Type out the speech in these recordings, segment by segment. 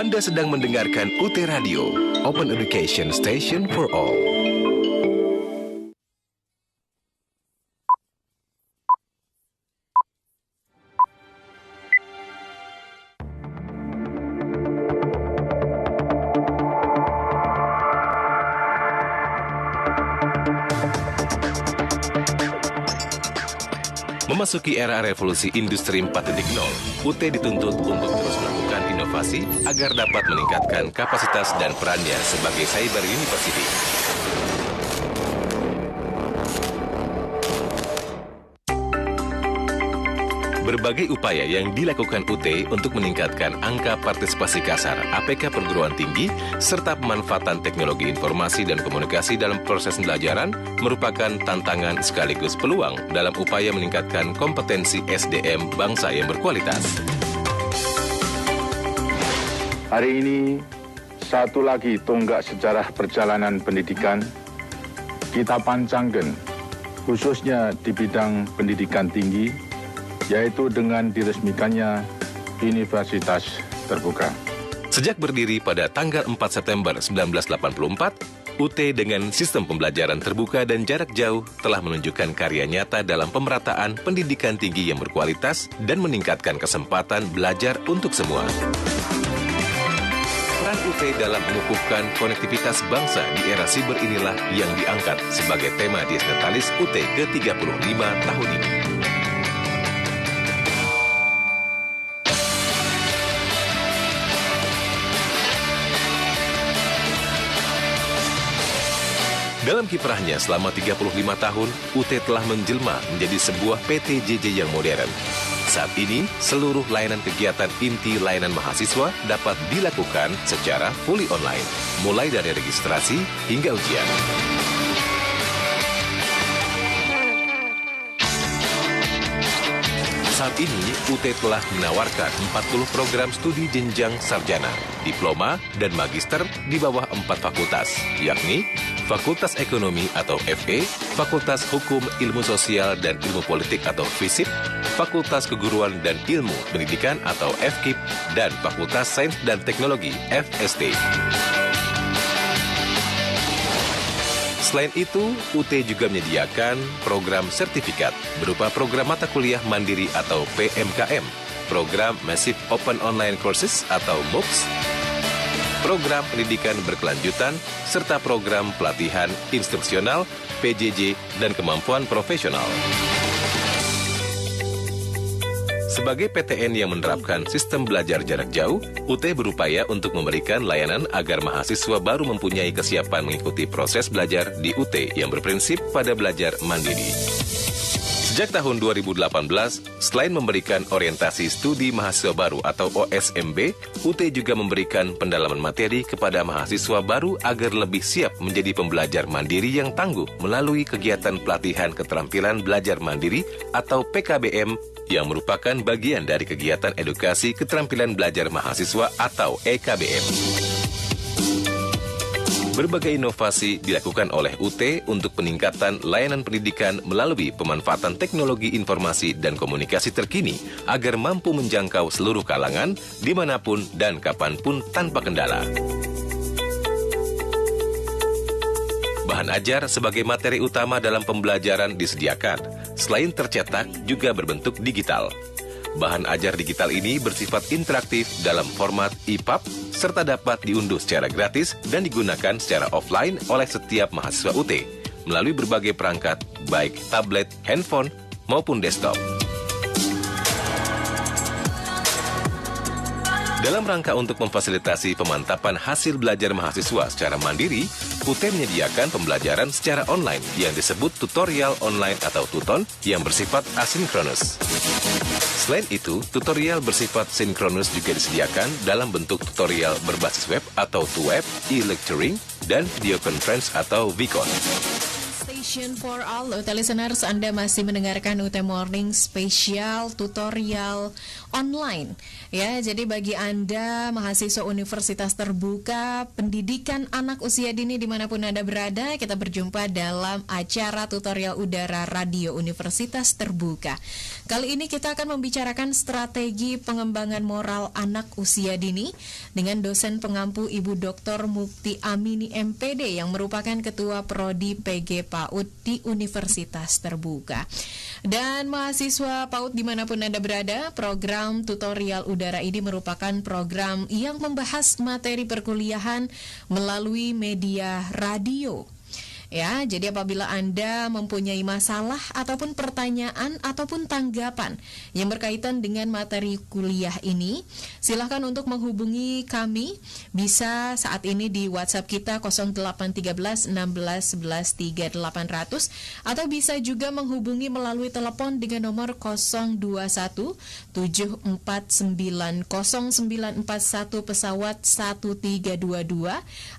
Anda sedang mendengarkan UT Radio, Open Education Station for All. Memasuki era revolusi industri 4.0, UT dituntut untuk terus melakukan inovasi agar dapat meningkatkan kapasitas dan perannya sebagai cyber university. Berbagai upaya yang dilakukan UT untuk meningkatkan angka partisipasi kasar APK perguruan tinggi serta pemanfaatan teknologi informasi dan komunikasi dalam proses pembelajaran merupakan tantangan sekaligus peluang dalam upaya meningkatkan kompetensi SDM bangsa yang berkualitas. Hari ini, satu lagi tonggak sejarah perjalanan pendidikan kita pancangkan, khususnya di bidang pendidikan tinggi, yaitu dengan diresmikannya Universitas Terbuka. Sejak berdiri pada tanggal 4 September 1984, UT dengan sistem pembelajaran terbuka dan jarak jauh telah menunjukkan karya nyata dalam pemerataan pendidikan tinggi yang berkualitas dan meningkatkan kesempatan belajar untuk semua. Peran UT dalam mengukuhkan konektivitas bangsa di era siber inilah yang diangkat sebagai tema Disnatalis UT ke-35 tahun ini. Dalam kiprahnya selama 35 tahun, UT telah menjelma menjadi sebuah PTJJ yang modern. Saat ini, seluruh layanan kegiatan inti layanan mahasiswa dapat dilakukan secara fully online, mulai dari registrasi hingga ujian. Saat ini, UT telah menawarkan 40 program studi jenjang sarjana, diploma, dan magister di bawah 4 fakultas, yakni Fakultas Ekonomi atau FE, Fakultas Hukum, Ilmu Sosial, dan Ilmu Politik atau FISIP, Fakultas Keguruan dan Ilmu Pendidikan atau FKIP, dan Fakultas Sains dan Teknologi FST. Selain itu, UT juga menyediakan program sertifikat berupa program mata kuliah mandiri atau PMKM, program Massive Open Online Courses atau MOOCs, program pendidikan berkelanjutan, serta program pelatihan instruksional, PJJ, dan kemampuan profesional. Sebagai PTN yang menerapkan sistem belajar jarak jauh, UT berupaya untuk memberikan layanan agar mahasiswa baru mempunyai kesiapan mengikuti proses belajar di UT yang berprinsip pada belajar mandiri. Sejak tahun 2018, selain memberikan orientasi studi mahasiswa baru atau OSMB, UT juga memberikan pendalaman materi kepada mahasiswa baru agar lebih siap menjadi pembelajar mandiri yang tangguh melalui kegiatan pelatihan keterampilan belajar mandiri atau PKBM yang merupakan bagian dari kegiatan edukasi keterampilan belajar mahasiswa atau EKBM. Berbagai inovasi dilakukan oleh UT untuk peningkatan layanan pendidikan melalui pemanfaatan teknologi informasi dan komunikasi terkini agar mampu menjangkau seluruh kalangan, dimanapun dan kapanpun tanpa kendala. Bahan ajar sebagai materi utama dalam pembelajaran disediakan, selain tercetak juga berbentuk digital. Bahan ajar digital ini bersifat interaktif dalam format EPUB, serta dapat diunduh secara gratis dan digunakan secara offline oleh setiap mahasiswa UT, melalui berbagai perangkat, baik tablet, handphone, maupun desktop. Dalam rangka untuk memfasilitasi pemantapan hasil belajar mahasiswa secara mandiri, UT menyediakan pembelajaran secara online yang disebut tutorial online atau tuton yang bersifat asinkronus. Selain itu, tutorial bersifat sinkronus juga disediakan dalam bentuk tutorial berbasis web atau TUWeb, e-lecturing, dan video conference atau VCon. Education for All, UT listeners, Anda masih mendengarkan UT Morning Special Tutorial Online. Ya, jadi bagi Anda mahasiswa Universitas Terbuka, pendidikan anak usia dini dimanapun Anda berada, kita berjumpa dalam acara tutorial udara radio Universitas Terbuka. Kali ini kita akan membicarakan strategi pengembangan moral anak usia dini dengan dosen pengampu Ibu Dr. Mukti Amini MPD yang merupakan Ketua Prodi PG PAUD di Universitas Terbuka. Dan mahasiswa PAUD dimanapun Anda berada, program tutorial udara ini merupakan program yang membahas materi perkuliahan melalui media radio. Ya, jadi apabila Anda mempunyai masalah ataupun pertanyaan ataupun tanggapan yang berkaitan dengan materi kuliah ini, silahkan untuk menghubungi kami. Bisa saat ini di WhatsApp kita 0813 16 11 3800 atau bisa juga menghubungi melalui telepon dengan nomor 021 749 0941 pesawat 1322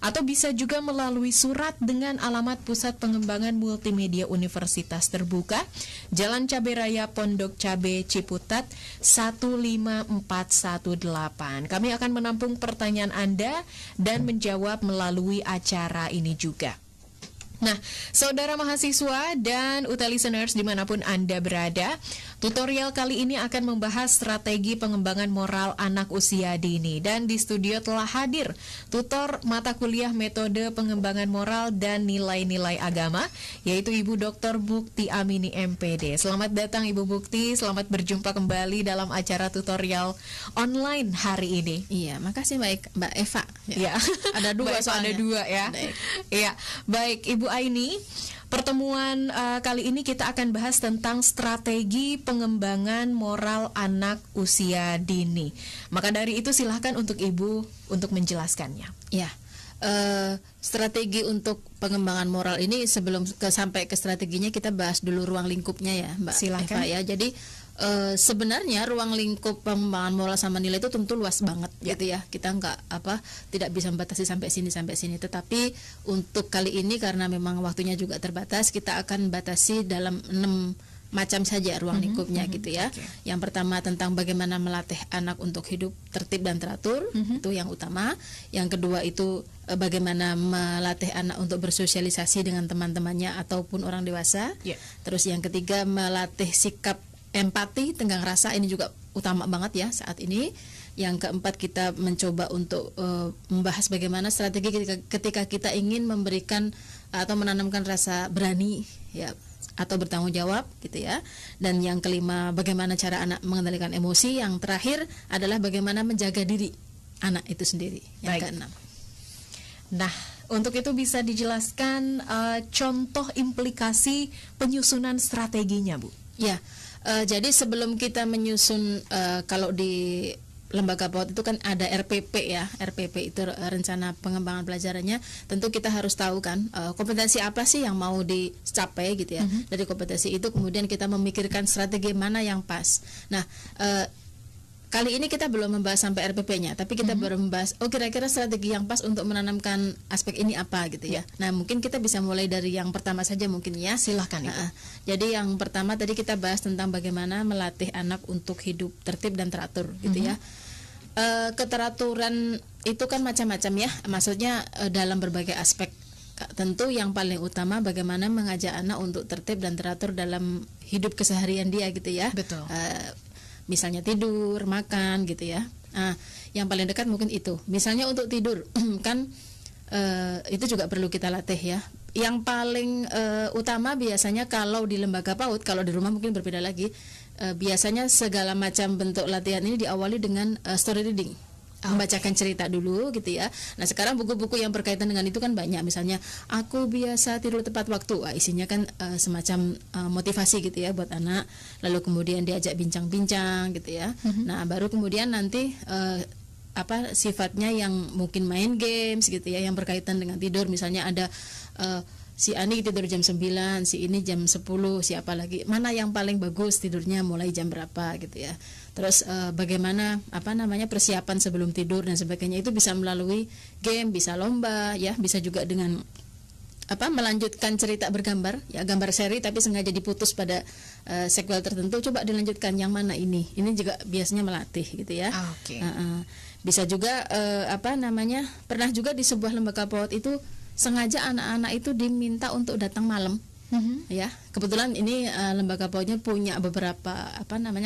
atau bisa juga melalui surat dengan alamat Pusat Pengembangan Multimedia Universitas Terbuka, Jalan Cabe Raya Pondok Cabe Ciputat 15418. Kami akan menampung pertanyaan Anda dan menjawab melalui acara ini juga. Nah, saudara mahasiswa dan UT listeners dimanapun Anda berada, tutorial kali ini akan membahas strategi pengembangan moral anak usia dini. Dan di studio telah hadir tutor mata kuliah metode pengembangan moral dan nilai-nilai agama, yaitu Ibu Dr. Mukti Amini MPD. Selamat datang Ibu Mukti, selamat berjumpa kembali dalam acara tutorial online hari ini. Iya, makasih Mbak Eva. Ya. Ada dua soalnya. Ada dua ya. Iya, baik Ibu Aini, pertemuan kali ini kita akan bahas tentang strategi pengembangan moral anak usia dini. Maka dari itu silahkan untuk Ibu untuk menjelaskannya. Ya, strategi untuk pengembangan moral ini sebelum sampai ke strateginya kita bahas dulu ruang lingkupnya ya, Mbak Silakan. Eva ya. Jadi sebenarnya ruang lingkup pengembangan moral sama nilai itu tentu luas banget gitu ya. Kita tidak bisa membatasi sampai sini. Tetapi untuk kali ini karena memang waktunya juga terbatas, kita akan batasi dalam 6 macam saja ruang lingkupnya gitu ya. Okay. Yang pertama tentang bagaimana melatih anak untuk hidup tertib dan teratur, itu yang utama. Yang kedua itu bagaimana melatih anak untuk bersosialisasi dengan teman-temannya ataupun orang dewasa. Yeah. Terus yang ketiga melatih sikap empati, tenggang rasa, ini juga utama banget ya saat ini. Yang keempat kita mencoba untuk membahas bagaimana strategi ketika kita ingin memberikan atau menanamkan rasa berani ya atau bertanggung jawab gitu ya. Dan yang kelima bagaimana cara anak mengendalikan emosi. Yang terakhir adalah bagaimana menjaga diri anak itu sendiri. Yang keenam. Nah, untuk itu bisa dijelaskan contoh implikasi penyusunan strateginya, Bu? Ya. Jadi sebelum kita menyusun kalau di lembaga PAUD itu kan ada RPP ya. RPP itu rencana pengembangan pelajarannya. Tentu kita harus tahu kan kompetensi apa sih yang mau dicapai gitu ya. Dari kompetensi itu kemudian kita memikirkan strategi mana yang pas. Nah, kali ini kita belum membahas sampai RPP-nya, tapi kita baru membahas kira-kira strategi yang pas untuk menanamkan aspek ini apa gitu ya. Nah, mungkin kita bisa mulai dari yang pertama saja mungkin ya. Silahkan Ibu. Jadi yang pertama tadi kita bahas tentang bagaimana melatih anak untuk hidup tertib dan teratur gitu ya. Keteraturan itu kan macam-macam ya. Maksudnya dalam berbagai aspek. Tentu yang paling utama bagaimana mengajak anak untuk tertib dan teratur dalam hidup keseharian dia gitu ya. Betul. Misalnya tidur, makan gitu ya. Nah, yang paling dekat mungkin itu. Misalnya untuk tidur kan itu juga perlu kita latih ya. Yang paling utama biasanya kalau di lembaga PAUD, kalau di rumah mungkin berbeda lagi. Biasanya segala macam bentuk latihan ini diawali dengan story reading. Membacakan cerita dulu gitu ya. Nah, sekarang buku-buku yang berkaitan dengan itu kan banyak. Misalnya aku biasa tidur tepat waktu. Isinya kan semacam motivasi gitu ya buat anak. Lalu kemudian diajak bincang-bincang gitu ya. Nah, baru kemudian nanti sifatnya yang mungkin main games gitu ya yang berkaitan dengan tidur. Misalnya ada si Ani tidur jam 9, si ini jam 10, siapa lagi, mana yang paling bagus tidurnya mulai jam berapa gitu ya. Terus bagaimana persiapan sebelum tidur dan sebagainya, itu bisa melalui game, bisa lomba ya, bisa juga dengan melanjutkan cerita bergambar, ya gambar seri tapi sengaja diputus pada sequel tertentu, coba dilanjutkan yang mana ini juga biasanya melatih gitu ya. Oke. Bisa juga pernah juga di sebuah lembaga PAUD itu sengaja anak-anak itu diminta untuk datang malam. Ya, kebetulan ini lembaga PAUD-nya punya beberapa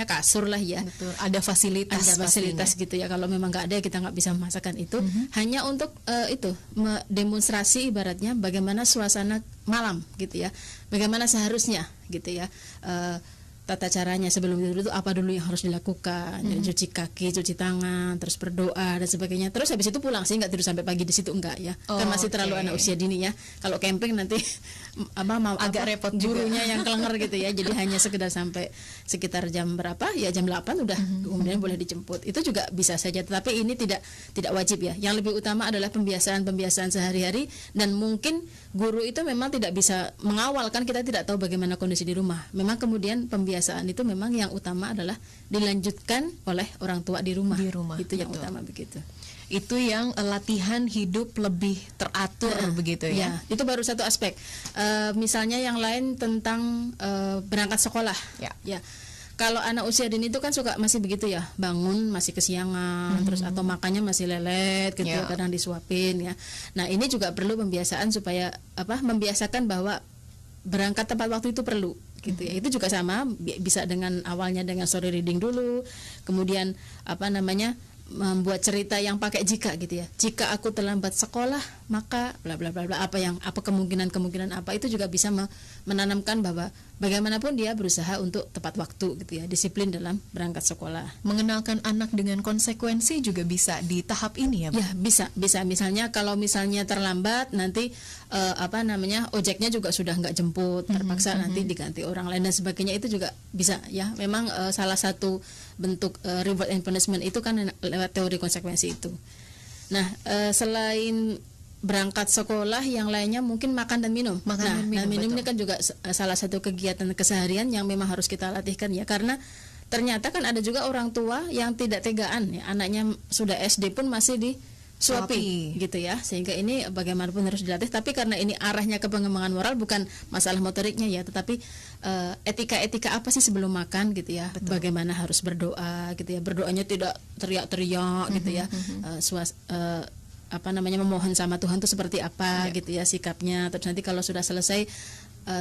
kasur lah ya. Betul. Ada fasilitas gitu ya. Kalau memang nggak ada kita nggak bisa memaksakan itu. Hanya untuk demonstrasi ibaratnya bagaimana suasana malam gitu ya. Bagaimana seharusnya gitu ya. Tata caranya sebelum tidur itu apa dulu yang harus dilakukan, cuci kaki, cuci tangan, terus berdoa dan sebagainya. Terus habis itu pulang sih, nggak tidur sampai pagi di situ enggak ya. Kan masih terlalu anak usia dini ya. Kalau camping nanti agak repot gurunya yang kelenger gitu ya. Jadi hanya sekedar sampai sekitar jam berapa? Ya jam 8 udah kemudian boleh dijemput. Itu juga bisa saja, tetapi ini tidak wajib ya. Yang lebih utama adalah pembiasaan sehari-hari, dan mungkin guru itu memang tidak bisa mengawal, kan kita tidak tahu bagaimana kondisi di rumah. Memang kemudian pembiasaan itu memang yang utama adalah dilanjutkan oleh orang tua di rumah. Itu yang utama begitu. Itu yang latihan hidup lebih teratur begitu ya. Itu baru satu aspek. Misalnya yang lain tentang berangkat sekolah. Ya. Kalau anak usia dini itu kan suka masih begitu ya, bangun masih kesiangan, terus atau makannya masih lelet gitu, kadang disuapin ya. Nah, ini juga perlu pembiasaan supaya membiasakan bahwa berangkat tepat waktu itu perlu gitu ya. Itu juga sama, bisa dengan awalnya dengan story reading dulu, kemudian membuat cerita yang pakai jika gitu ya. Jika aku terlambat sekolah, maka bla bla bla bla, apa kemungkinan apa, itu juga bisa menanamkan bahwa bagaimanapun dia berusaha untuk tepat waktu gitu ya, disiplin dalam berangkat sekolah. Mengenalkan anak dengan konsekuensi juga bisa di tahap ini ya, Bu? Ya, bisa. Misalnya kalau terlambat nanti ojeknya juga sudah nggak jemput, terpaksa nanti diganti orang lain dan sebagainya, itu juga bisa ya. Memang salah satu bentuk reward and punishment itu kan lewat teori konsekuensi itu. Nah, selain berangkat sekolah, yang lainnya mungkin makan dan minum. Minum ini kan juga salah satu kegiatan keseharian yang memang harus kita latihkan ya, karena ternyata kan ada juga orang tua yang tidak tegaan ya, anaknya sudah SD pun masih disuapi gitu ya, sehingga ini bagaimanapun harus dilatih. Tapi karena ini arahnya ke pengembangan moral, bukan masalah motoriknya ya, tetapi etika apa sih sebelum makan gitu ya. Betul. Bagaimana harus berdoa gitu ya, berdoanya tidak teriak-teriak gitu ya, memohon sama Tuhan itu seperti apa gitu ya sikapnya. Terus nanti kalau sudah selesai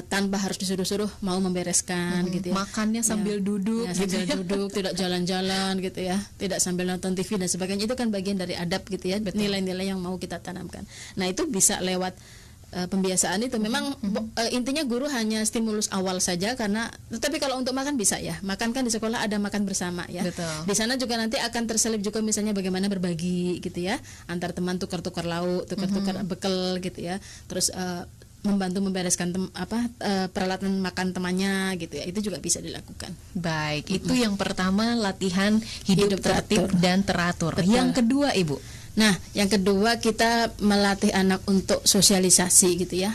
tanpa harus disuruh-suruh mau membereskan gitu ya. Makannya sambil duduk, duduk, tidak jalan-jalan gitu ya, tidak sambil nonton TV dan sebagainya. Itu kan bagian dari adab gitu ya, nilai-nilai yang mau kita tanamkan. Nah, itu bisa lewat pembiasaan itu. Memang intinya guru hanya stimulus awal saja, tetapi kalau untuk makan bisa ya. Makan kan di sekolah ada makan bersama ya. Betul. Di sana juga nanti akan terselip juga misalnya bagaimana berbagi gitu ya, antar teman, tukar-tukar lauk, tukar-tukar bekal gitu ya. Terus membantu membereskan peralatan makan temannya gitu ya. Itu juga bisa dilakukan. Baik, itu yang pertama, latihan hidup tertib dan teratur. Betul. Yang kedua, Ibu. Nah, yang kedua kita melatih anak untuk sosialisasi gitu ya.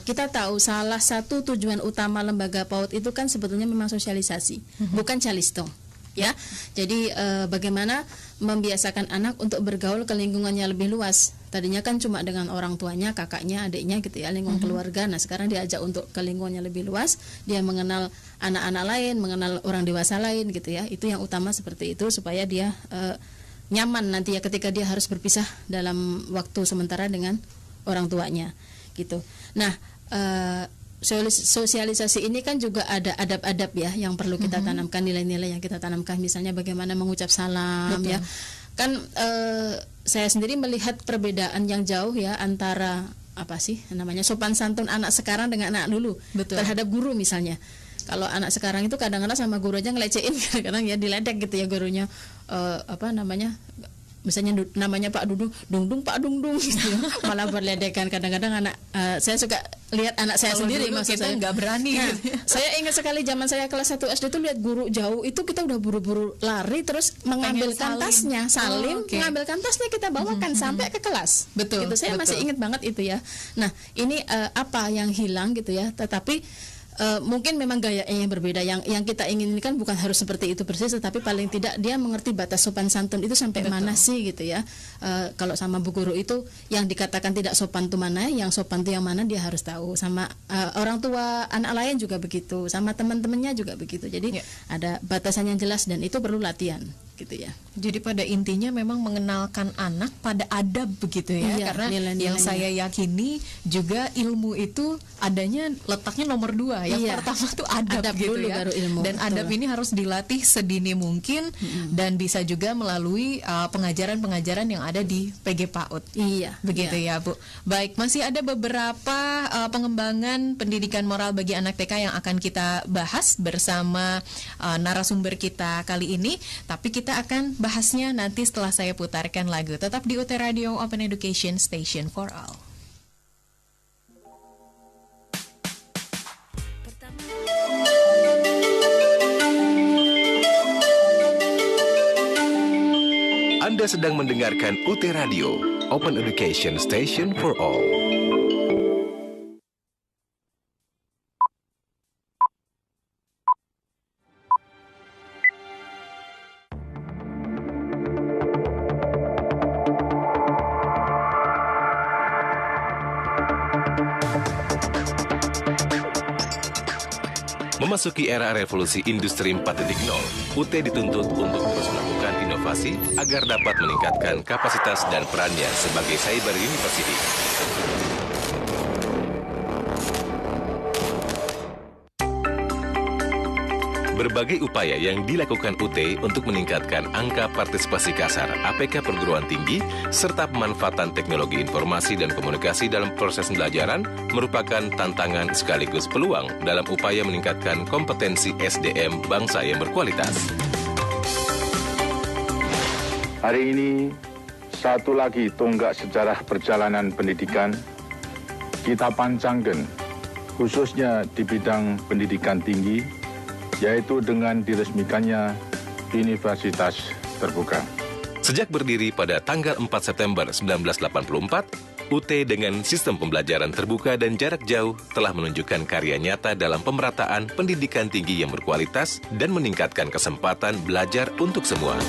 Kita tahu salah satu tujuan utama lembaga PAUD itu kan sebetulnya memang sosialisasi, bukan calisto. Ya, jadi bagaimana membiasakan anak untuk bergaul ke lingkungannya lebih luas. Tadinya kan cuma dengan orang tuanya, kakaknya, adiknya gitu ya, lingkungan keluarga. Nah, sekarang diajak untuk ke lingkungannya lebih luas. Dia mengenal anak-anak lain, mengenal orang dewasa lain gitu ya. Itu yang utama seperti itu, supaya dia nyaman nanti ya ketika dia harus berpisah dalam waktu sementara dengan orang tuanya gitu. Nah, sosialisasi ini kan juga ada adab-adab ya yang perlu kita tanamkan, nilai-nilai yang kita tanamkan, misalnya bagaimana mengucap salam. Betul. Ya kan, saya sendiri melihat perbedaan yang jauh ya antara sopan santun anak sekarang dengan anak dulu. Betul. Terhadap guru misalnya. Kalau anak sekarang itu kadang-kadang sama guru aja ngelecehin, kadang-kadang ya diledek gitu ya gurunya, misalnya namanya Pak Dudung, Pak Dungdung gitu, malah berledekan. Kadang-kadang anak saya suka lihat anak saya sendiri, maksud saya nggak berani. Nah, saya ingat sekali zaman saya kelas 1 SD itu lihat guru jauh itu, kita udah buru-buru lari terus mengambilkan tasnya, mengambilkan tasnya kita bawakan sampai ke kelas. Betul. Gitu, saya masih ingat banget itu ya. Nah, ini apa yang hilang gitu ya, tetapi Mungkin memang gayanya yang berbeda. Yang kita inginkan bukan harus seperti itu persis, tetapi paling tidak dia mengerti batas sopan santun itu sampai mana sih gitu ya. Kalau sama bu guru itu yang dikatakan tidak sopan itu mana, yang sopan itu yang mana dia harus tahu. Sama orang tua anak lain juga begitu, sama teman-temannya juga begitu. Jadi ada batasan yang jelas dan itu perlu latihan gitu ya. Jadi pada intinya memang mengenalkan anak pada adab begitu ya, karena yang saya yakini juga ilmu itu adanya letaknya nomor 2. Yang pertama tuh adab gitu dulu, ya, baru ilmu. Dan adab ini harus dilatih sedini mungkin dan bisa juga melalui pengajaran-pengajaran yang ada di PG PAUD. Begitu ya Bu. Baik, masih ada beberapa pengembangan pendidikan moral bagi anak TK yang akan kita bahas bersama narasumber kita kali ini, tapi kita akan bahasnya nanti setelah saya putarkan lagu. Tetap di UT Radio Open Education Station for All. Anda sedang mendengarkan UT Radio Open Education Station for All. Memasuki era revolusi industri 4.0, UT dituntut untuk terus melakukan inovasi agar dapat meningkatkan kapasitas dan perannya sebagai cyber university. Berbagai upaya yang dilakukan UT untuk meningkatkan angka partisipasi kasar APK perguruan tinggi serta pemanfaatan teknologi informasi dan komunikasi dalam proses pembelajaran merupakan tantangan sekaligus peluang dalam upaya meningkatkan kompetensi SDM bangsa yang berkualitas. Hari ini, satu lagi tonggak sejarah perjalanan pendidikan kita pancangkan, khususnya di bidang pendidikan tinggi, yaitu dengan diresmikannya Universitas Terbuka. Sejak berdiri pada tanggal 4 September 1984, UT dengan sistem pembelajaran terbuka dan jarak jauh telah menunjukkan karya nyata dalam pemerataan pendidikan tinggi yang berkualitas dan meningkatkan kesempatan belajar untuk semua.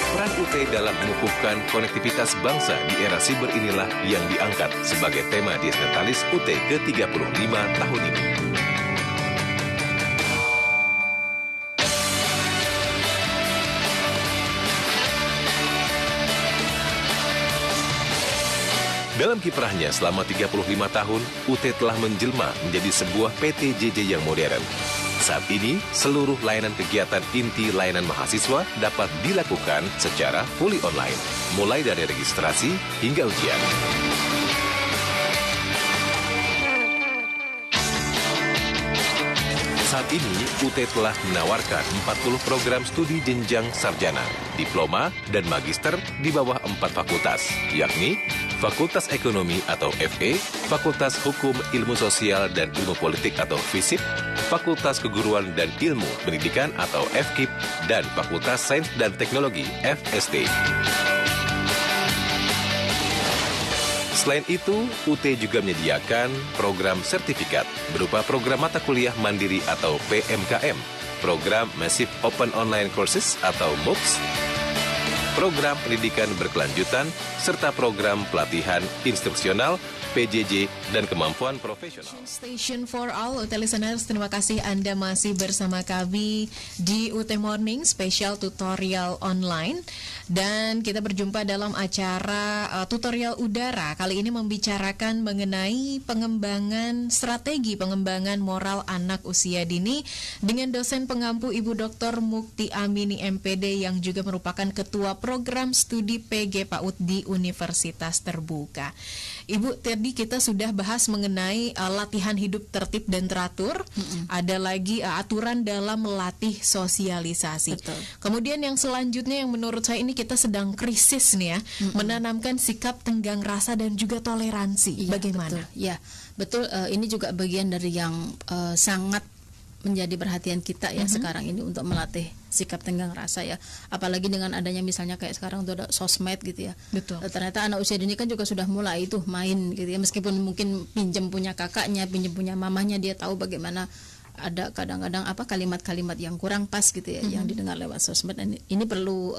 Peran UT dalam mengukuhkan konektivitas bangsa di era siber inilah yang diangkat sebagai tema Diasnatalis UT ke-35 tahun ini. Dalam kiprahnya selama 35 tahun, UT telah menjelma menjadi sebuah PTJJ yang modern. Saat ini, seluruh layanan kegiatan inti layanan mahasiswa dapat dilakukan secara fully online, mulai dari registrasi hingga ujian. Saat ini, UT telah menawarkan 40 program studi jenjang sarjana, diploma, dan magister di bawah 4 fakultas, yakni Fakultas Ekonomi atau FE, Fakultas Hukum, Ilmu Sosial, dan Ilmu Politik atau FISIP, Fakultas Keguruan dan Ilmu Pendidikan atau FKIP, dan Fakultas Sains dan Teknologi FST. Selain itu, UT juga menyediakan program sertifikat berupa program mata kuliah mandiri atau PMKM, program Massive Open Online Courses atau MOOCs, program pendidikan berkelanjutan, serta program pelatihan instruksional, PJJ, dan kemampuan profesional. Station for All, UT Listeners, terima kasih Anda masih bersama kami di UT Morning Special Tutorial Online. Dan kita berjumpa dalam acara tutorial udara. Kali ini membicarakan mengenai pengembangan strategi pengembangan moral anak usia dini dengan dosen pengampu Ibu Dr. Mukti Amini MPD yang juga merupakan Ketua Program Studi PG PAUD di Universitas Terbuka. Ibu, tadi kita sudah bahas mengenai latihan hidup tertib dan teratur. Ada lagi aturan dalam melatih sosialisasi. Betul. Kemudian yang selanjutnya yang menurut saya ini kita sedang krisis nih ya, menanamkan sikap tenggang rasa dan juga toleransi. Bagaimana? Betul. Ya, betul. Ini juga bagian dari yang sangat menjadi perhatian kita ya sekarang ini untuk melatih sikap tenggang rasa ya. Apalagi dengan adanya misalnya kayak sekarang tuh ada sosmed gitu ya. Betul. Ternyata anak usia dini kan juga sudah mulai itu main gitu ya. Meskipun mungkin pinjam punya kakaknya, pinjam punya mamahnya, dia tahu bagaimana ada kadang-kadang kalimat-kalimat yang kurang pas gitu ya yang didengar lewat sosmed. Dan ini perlu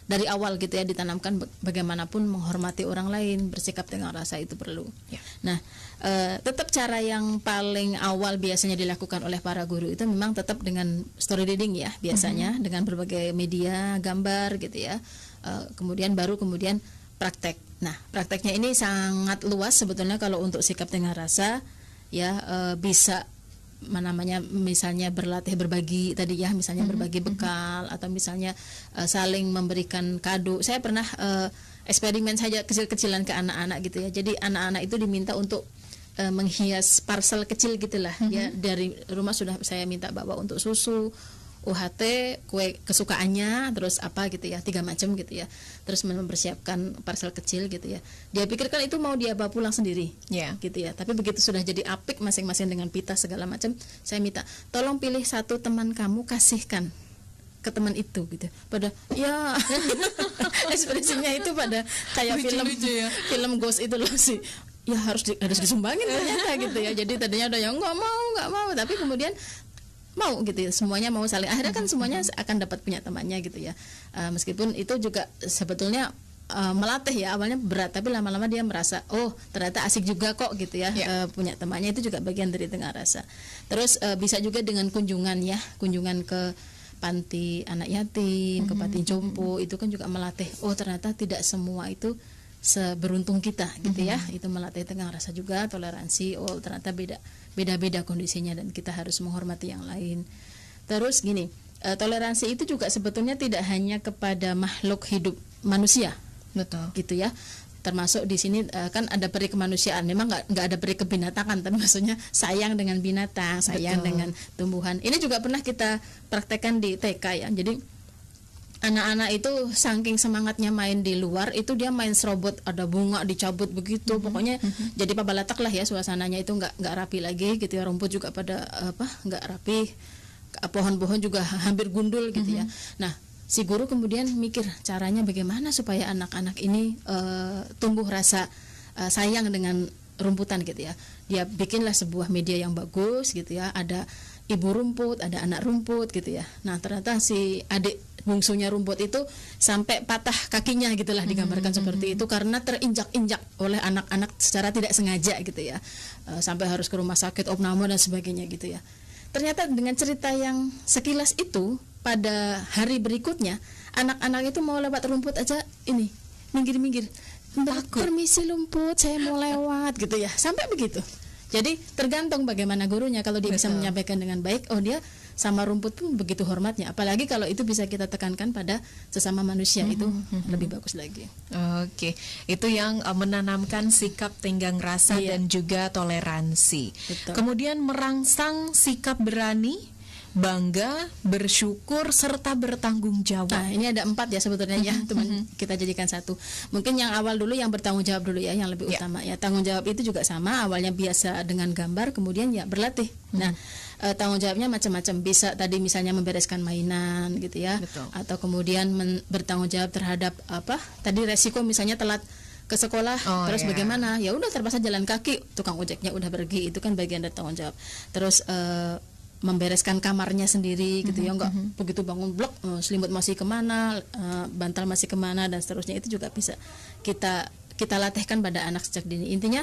dari awal gitu ya ditanamkan bagaimanapun menghormati orang lain, bersikap dengan rasa itu perlu. Ya. Nah, tetap cara yang paling awal biasanya dilakukan oleh para guru itu memang tetap dengan story reading ya biasanya dengan berbagai media gambar gitu ya. Kemudian praktek. Nah, prakteknya ini sangat luas sebetulnya kalau untuk sikap dengan rasa ya, bisa misalnya berlatih berbagi tadi ya, misalnya berbagi bekal atau misalnya saling memberikan kado. Saya pernah eksperimen saja kecil-kecilan ke anak-anak gitu ya. Jadi anak-anak itu diminta untuk menghias parcel kecil gitulah ya, dari rumah sudah saya minta bawa untuk susu, UHT, kue kesukaannya, terus apa gitu ya, 3 macam gitu ya. Terus mempersiapkan parcel kecil gitu ya. Dia pikirkan itu mau dia bawa pulang sendiri, gitu ya. Tapi begitu sudah jadi apik masing-masing dengan pita segala macam, saya minta tolong pilih satu teman kamu, kasihkan ke teman itu gitu. Pada ya ekspresinya itu pada kayak film Ghost itu loh sih. Ya harus disumbangin ternyata gitu ya. Jadi tadinya ada yang nggak mau, tapi kemudian mau gitu ya, semuanya mau saling, akhirnya kan semuanya akan dapat punya temannya gitu ya. Meskipun itu juga sebetulnya melatih ya, awalnya berat tapi lama-lama dia merasa oh ternyata asik juga kok gitu ya, punya temannya, itu juga bagian dari tengah rasa. Terus bisa juga dengan kunjungan ke panti anak yatim, ke panti jompo, itu kan juga melatih oh ternyata tidak semua itu seberuntung kita gitu ya. Itu melatih tengah rasa juga, toleransi, oh ternyata beda-beda kondisinya dan kita harus menghormati yang lain. Terus gini, toleransi itu juga sebetulnya tidak hanya kepada makhluk hidup manusia, betul gitu ya. Termasuk di sini kan ada peri kemanusiaan. Memang nggak ada peri kebinatangan, tapi maksudnya sayang dengan binatang, sayang dengan tumbuhan. Ini juga pernah kita praktekkan di TK ya. Jadi anak-anak itu saking semangatnya main di luar, itu dia main serobot, ada bunga dicabut begitu, pokoknya jadi pabalatak lah ya suasananya. Itu nggak rapi lagi gitu ya, rumput juga pada nggak rapi, pohon-pohon juga hampir gundul gitu ya. Nah, si guru kemudian mikir caranya bagaimana supaya anak-anak ini tumbuh rasa sayang dengan rumputan gitu ya. Dia bikinlah sebuah media yang bagus gitu ya, ada ibu rumput, ada anak rumput gitu ya. Nah, ternyata si adik bungsunya rumput itu sampai patah kakinya gitulah, digambarkan seperti itu karena terinjak-injak oleh anak-anak secara tidak sengaja gitu ya. Sampai harus ke rumah sakit, opname dan sebagainya gitu ya. Ternyata dengan cerita yang sekilas itu, pada hari berikutnya anak-anak itu mau lewat rumput aja ini minggir-minggir, permisi lumput, saya mau lewat gitu ya, sampai begitu. Jadi tergantung bagaimana gurunya. Kalau dia bisa menyampaikan dengan baik, oh dia sama rumput pun begitu hormatnya. Apalagi kalau itu bisa kita tekankan pada sesama manusia, itu lebih bagus lagi. Oke, itu yang menanamkan sikap tenggang rasa dan juga toleransi. Betul. Kemudian merangsang sikap berani, bangga, bersyukur, serta bertanggung jawab. Nah, ini ada 4 ya sebetulnya ya, teman kita jadikan satu. Mungkin yang awal dulu yang bertanggung jawab dulu ya, yang lebih utama ya. Tanggung jawab itu juga sama, awalnya biasa dengan gambar, kemudian ya berlatih. Nah, tanggung jawabnya macam-macam. Bisa tadi misalnya membereskan mainan gitu ya. Betul. Atau kemudian bertanggung jawab terhadap tadi resiko misalnya telat ke sekolah, terus bagaimana? Ya udah terpaksa jalan kaki, tukang ojeknya udah pergi, itu kan bagian dari tanggung jawab. Terus membereskan kamarnya sendiri gitu ya, enggak begitu bangun blok selimut masih kemana, bantal masih kemana dan seterusnya. Itu juga bisa kita latihkan pada anak sejak dini. Intinya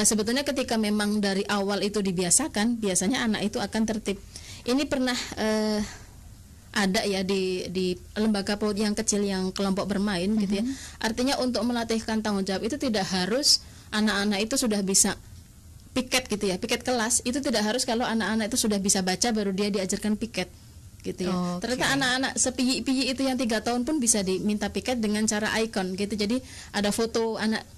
sebetulnya ketika memang dari awal itu dibiasakan, biasanya anak itu akan tertib. Ini pernah ada ya di lembaga PAUD yang kecil yang kelompok bermain gitu ya. Artinya untuk melatihkan tanggung jawab itu tidak harus anak-anak itu sudah bisa piket gitu ya, piket kelas. Itu tidak harus kalau anak-anak itu sudah bisa baca baru dia diajarkan piket gitu ya. Ternyata anak-anak sepiyi-piyi itu yang 3 tahun pun bisa diminta piket dengan cara icon gitu. Jadi ada foto anak,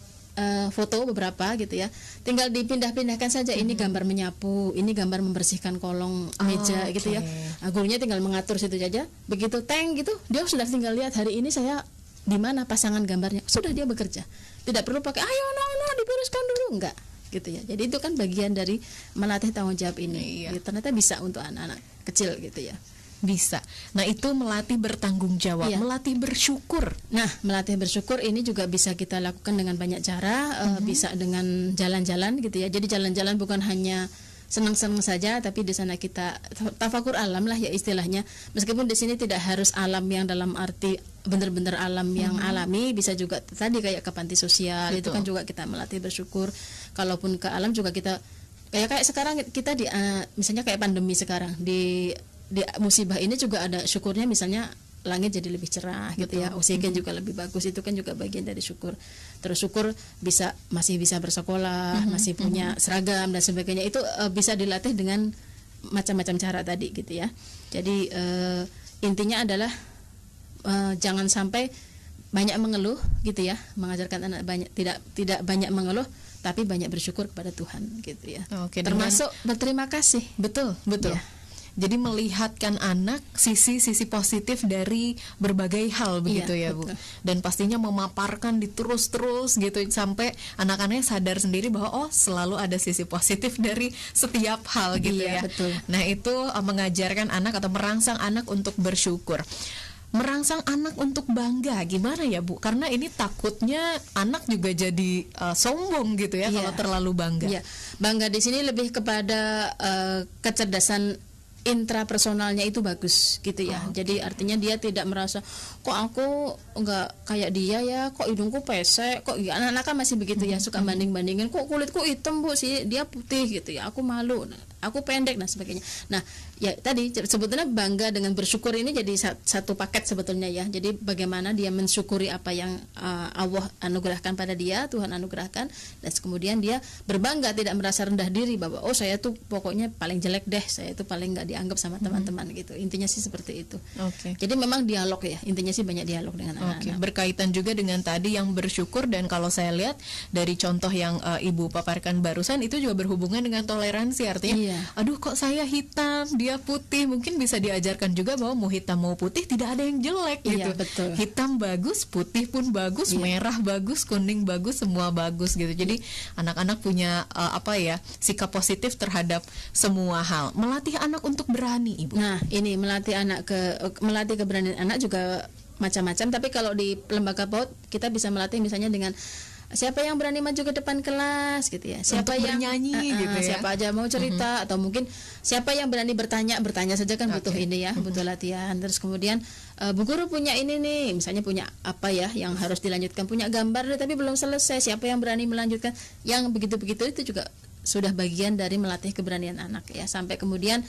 foto beberapa gitu ya, tinggal dipindah-pindahkan saja. Ini gambar menyapu, ini gambar membersihkan kolong meja gitu ya. Nah, gurunya tinggal mengatur situ saja. Begitu teng gitu, dia sudah tinggal lihat hari ini saya di mana pasangan gambarnya, sudah dia bekerja. Tidak perlu pakai ayo no dibereskan dulu, enggak gitu ya. Jadi itu kan bagian dari melatih tanggung jawab ini. Iya. Ya, ternyata bisa untuk anak-anak kecil gitu ya. Bisa. Nah, itu melatih bertanggung jawab, Iya. melatih bersyukur. Nah, melatih bersyukur ini juga bisa kita lakukan dengan banyak cara, bisa dengan jalan-jalan gitu ya. Jadi jalan-jalan bukan hanya senang-senang saja, tapi di sana kita tafakur alam lah ya istilahnya. Meskipun di sini tidak harus alam yang dalam arti benar-benar alam yang alami, bisa juga tadi kayak ke panti sosial. Betul. Itu kan juga kita melatih bersyukur. Kalaupun ke alam juga kita kayak sekarang kita di misalnya kayak pandemi sekarang di musibah ini juga ada syukurnya, misalnya langit jadi lebih cerah gitu ya, oksigen juga lebih bagus, itu kan juga bagian dari syukur. Terus syukur masih bisa bersekolah, masih punya seragam dan sebagainya, itu bisa dilatih dengan macam-macam cara tadi gitu ya. Jadi intinya adalah jangan sampai banyak mengeluh gitu ya, mengajarkan anak tidak banyak mengeluh tapi banyak bersyukur kepada Tuhan gitu ya. Oke, termasuk berterima kasih. Betul. Ya. Jadi melihatkan anak sisi-sisi positif dari berbagai hal begitu ya, Bu. Betul. Dan pastinya memaparkan terus gitu sampai anak-anaknya sadar sendiri bahwa selalu ada sisi positif dari setiap hal gitu ya. Betul. Nah, itu mengajarkan anak atau merangsang anak untuk bersyukur. Merangsang anak untuk bangga gimana ya, Bu? Karena ini takutnya anak juga jadi sombong gitu ya kalau terlalu bangga. Iya. Bangga di sini lebih kepada kecerdasan intrapersonalnya itu bagus gitu ya. Jadi artinya dia tidak merasa kok aku enggak kayak dia ya, kok hidungku pesek, kok anak-anak kan masih begitu ya, suka banding-bandingin, kok kulitku hitam Bu sih, dia putih gitu ya, aku malu, aku pendek dan sebagainya. Nah, ya tadi sebetulnya bangga dengan bersyukur ini jadi satu paket sebetulnya ya. Jadi bagaimana dia mensyukuri apa yang Allah anugerahkan pada dia, Tuhan anugerahkan, dan kemudian dia berbangga, tidak merasa rendah diri bahwa saya tuh pokoknya paling jelek deh, saya tuh paling nggak dianggap sama teman-teman gitu. Intinya sih seperti itu. Oke. Jadi memang dialog ya, intinya sih banyak dialog dengan anak-anak. Berkaitan juga dengan tadi yang bersyukur, dan kalau saya lihat dari contoh yang Ibu paparkan barusan itu juga berhubungan dengan toleransi, artinya aduh kok saya hitam, dia putih, mungkin bisa diajarkan juga bahwa mau hitam mau putih tidak ada yang jelek gitu. Betul. Hitam bagus, putih pun bagus, merah bagus, kuning bagus, semua bagus gitu. Jadi anak-anak punya sikap positif terhadap semua hal. Melatih anak untuk berani, Ibu. Nah, ini melatih keberanian anak juga macam-macam, tapi kalau di lembaga PAUD kita bisa melatih misalnya dengan siapa yang berani maju ke depan kelas gitu ya, siapa untuk yang bernyanyi gitu ya, siapa aja mau cerita, atau mungkin siapa yang berani bertanya saja kan butuh ini ya, butuh latihan. Terus kemudian Bu Guru punya ini nih, misalnya punya apa ya yang harus dilanjutkan, punya gambar tapi belum selesai, siapa yang berani melanjutkan, yang begitu-begitu itu juga sudah bagian dari melatih keberanian anak ya. Sampai kemudian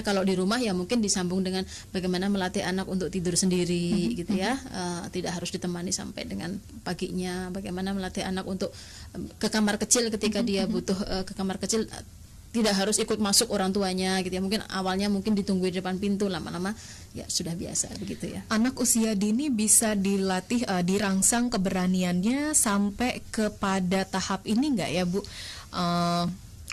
kalau di rumah ya mungkin disambung dengan bagaimana melatih anak untuk tidur sendiri gitu ya, tidak harus ditemani sampai dengan paginya. Bagaimana melatih anak untuk ke kamar kecil ketika dia butuh ke kamar kecil, tidak harus ikut masuk orang tuanya gitu ya. Mungkin awalnya ditunggu di depan pintu, lama-lama ya sudah biasa begitu ya. Anak usia dini bisa dilatih, dirangsang keberaniannya sampai kepada tahap ini enggak ya, Bu?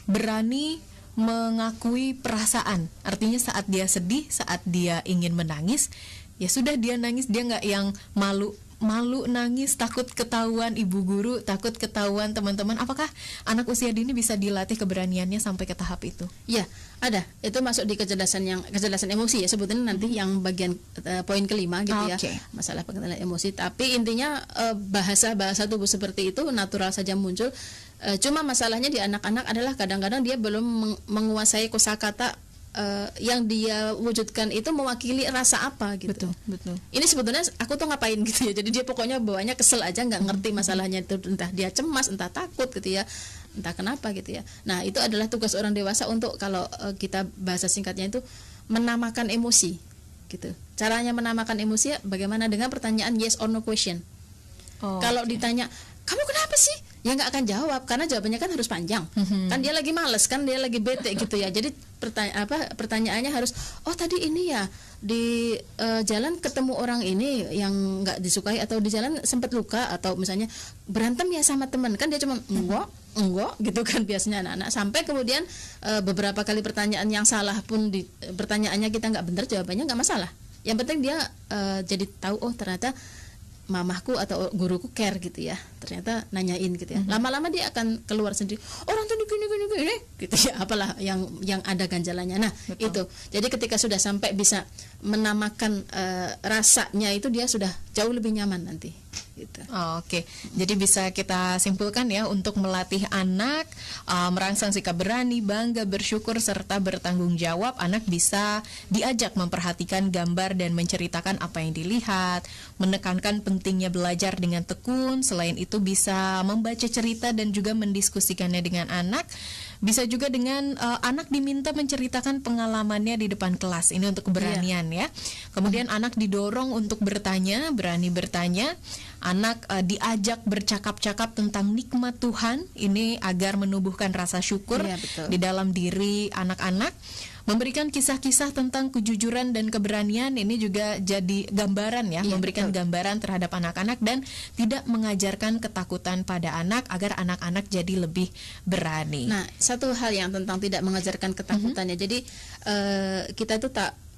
Berani mengakui perasaan. Artinya saat dia sedih, saat dia ingin menangis, ya sudah dia nangis, dia nggak yang malu nangis, takut ketahuan ibu guru, takut ketahuan teman-teman. Apakah anak usia dini bisa dilatih keberaniannya sampai ke tahap itu? Ya, ada. Itu masuk di kecerdasan emosi ya sebetulnya, nanti yang bagian poin kelima gitu ya. Masalah pengendalian emosi. Tapi intinya bahasa tubuh seperti itu natural saja muncul. Cuma masalahnya di anak-anak adalah kadang-kadang dia belum menguasai kosakata yang dia wujudkan itu mewakili rasa apa gitu. Betul. Ini sebetulnya aku tuh ngapain gitu ya. Jadi dia pokoknya bawaannya kesel aja, nggak ngerti masalahnya itu, entah dia cemas, entah takut gitu ya, entah kenapa gitu ya. Nah, itu adalah tugas orang dewasa untuk, kalau kita bahasa singkatnya itu, menamakan emosi gitu. Caranya menamakan emosi bagaimana? Dengan pertanyaan yes or no question. Kalau ditanya, kamu kenapa sih? Ya nggak akan jawab, karena jawabannya kan harus panjang. Kan dia lagi males, kan dia lagi bete gitu ya. Jadi pertanyaannya harus, tadi ini ya di jalan ketemu orang ini yang nggak disukai, atau di jalan sempat luka, atau misalnya berantem ya sama teman. Kan dia cuma enggak gitu kan biasanya anak-anak. Sampai kemudian beberapa kali pertanyaan yang salah pun pertanyaannya kita nggak benar, jawabannya nggak masalah. Yang penting dia jadi tahu, ternyata mamahku atau guruku care gitu ya, ternyata nanyain gitu ya, lama-lama dia akan keluar sendiri, orang tuh gini gitu ya, apalah yang ada ganjalannya. Nah itu, jadi ketika sudah sampai bisa menamakan rasanya itu, dia sudah jauh lebih nyaman nanti gitu. Oke, jadi bisa kita simpulkan ya, untuk melatih anak merangsang sikap berani, bangga, bersyukur, serta bertanggung jawab, anak bisa diajak memperhatikan gambar dan menceritakan apa yang dilihat, menekankan pentingnya belajar dengan tekun. Selain itu bisa membaca cerita dan juga mendiskusikannya dengan anak. Bisa juga dengan anak diminta menceritakan pengalamannya di depan kelas. Ini untuk keberanian ya. Kemudian anak didorong untuk bertanya, berani bertanya. Anak diajak bercakap-cakap tentang nikmat Tuhan. Ini agar menumbuhkan rasa syukur di dalam diri anak-anak. Memberikan kisah-kisah tentang kejujuran dan keberanian, ini juga jadi gambaran ya, memberikan gambaran terhadap anak-anak dan tidak mengajarkan ketakutan pada anak agar anak-anak jadi lebih berani. Nah, satu hal yang tentang tidak mengajarkan ketakutannya. Jadi kita itu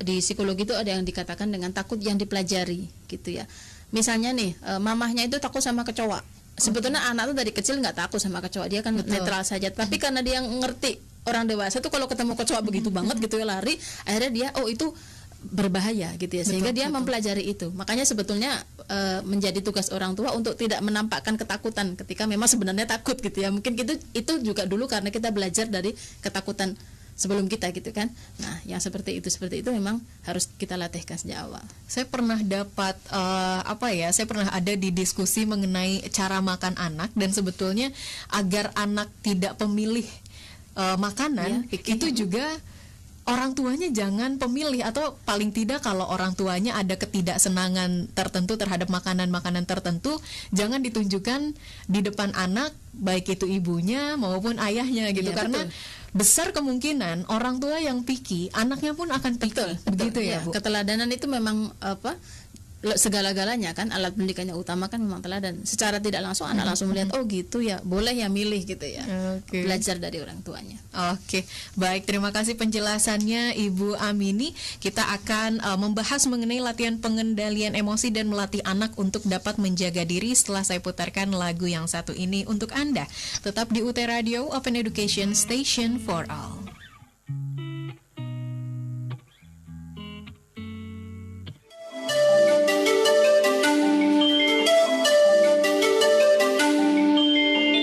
di psikologi itu ada yang dikatakan dengan takut yang dipelajari gitu ya. Misalnya nih, mamahnya itu takut sama kecoa. Sebetulnya anak tuh dari kecil nggak takut sama kecoa, dia kan netral saja. Tapi karena dia ngerti, orang dewasa tuh kalau ketemu kecoa begitu banget gitu ya, lari, akhirnya dia itu berbahaya gitu ya, sehingga dia mempelajari itu. Makanya sebetulnya menjadi tugas orang tua untuk tidak menampakkan ketakutan ketika memang sebenarnya takut gitu ya. Mungkin itu juga dulu karena kita belajar dari ketakutan sebelum kita gitu kan. Nah, yang seperti itu memang harus kita latihkan sejak awal. Saya pernah dapat saya pernah ada di diskusi mengenai cara makan anak, dan sebetulnya agar anak tidak pemilih makanan, itu juga orang tuanya jangan pemilih, atau paling tidak kalau orang tuanya ada ketidaksenangan tertentu terhadap makanan-makanan tertentu, jangan ditunjukkan di depan anak, baik itu ibunya maupun ayahnya gitu, karena besar kemungkinan orang tua yang picky, anaknya pun akan picky. Begitu ya, Bu. Keteladanan itu memang segala-galanya kan, alat pendidikannya utama kan memang teladan. Secara tidak langsung anak langsung melihat, oh gitu ya, boleh ya milih gitu ya. Belajar dari orang tuanya. Oke, baik, terima kasih penjelasannya Ibu Amini. Kita akan membahas mengenai latihan pengendalian emosi dan melatih anak untuk dapat menjaga diri setelah saya putarkan lagu yang satu ini untuk Anda. Tetap di UT Radio, Open Education Station for All.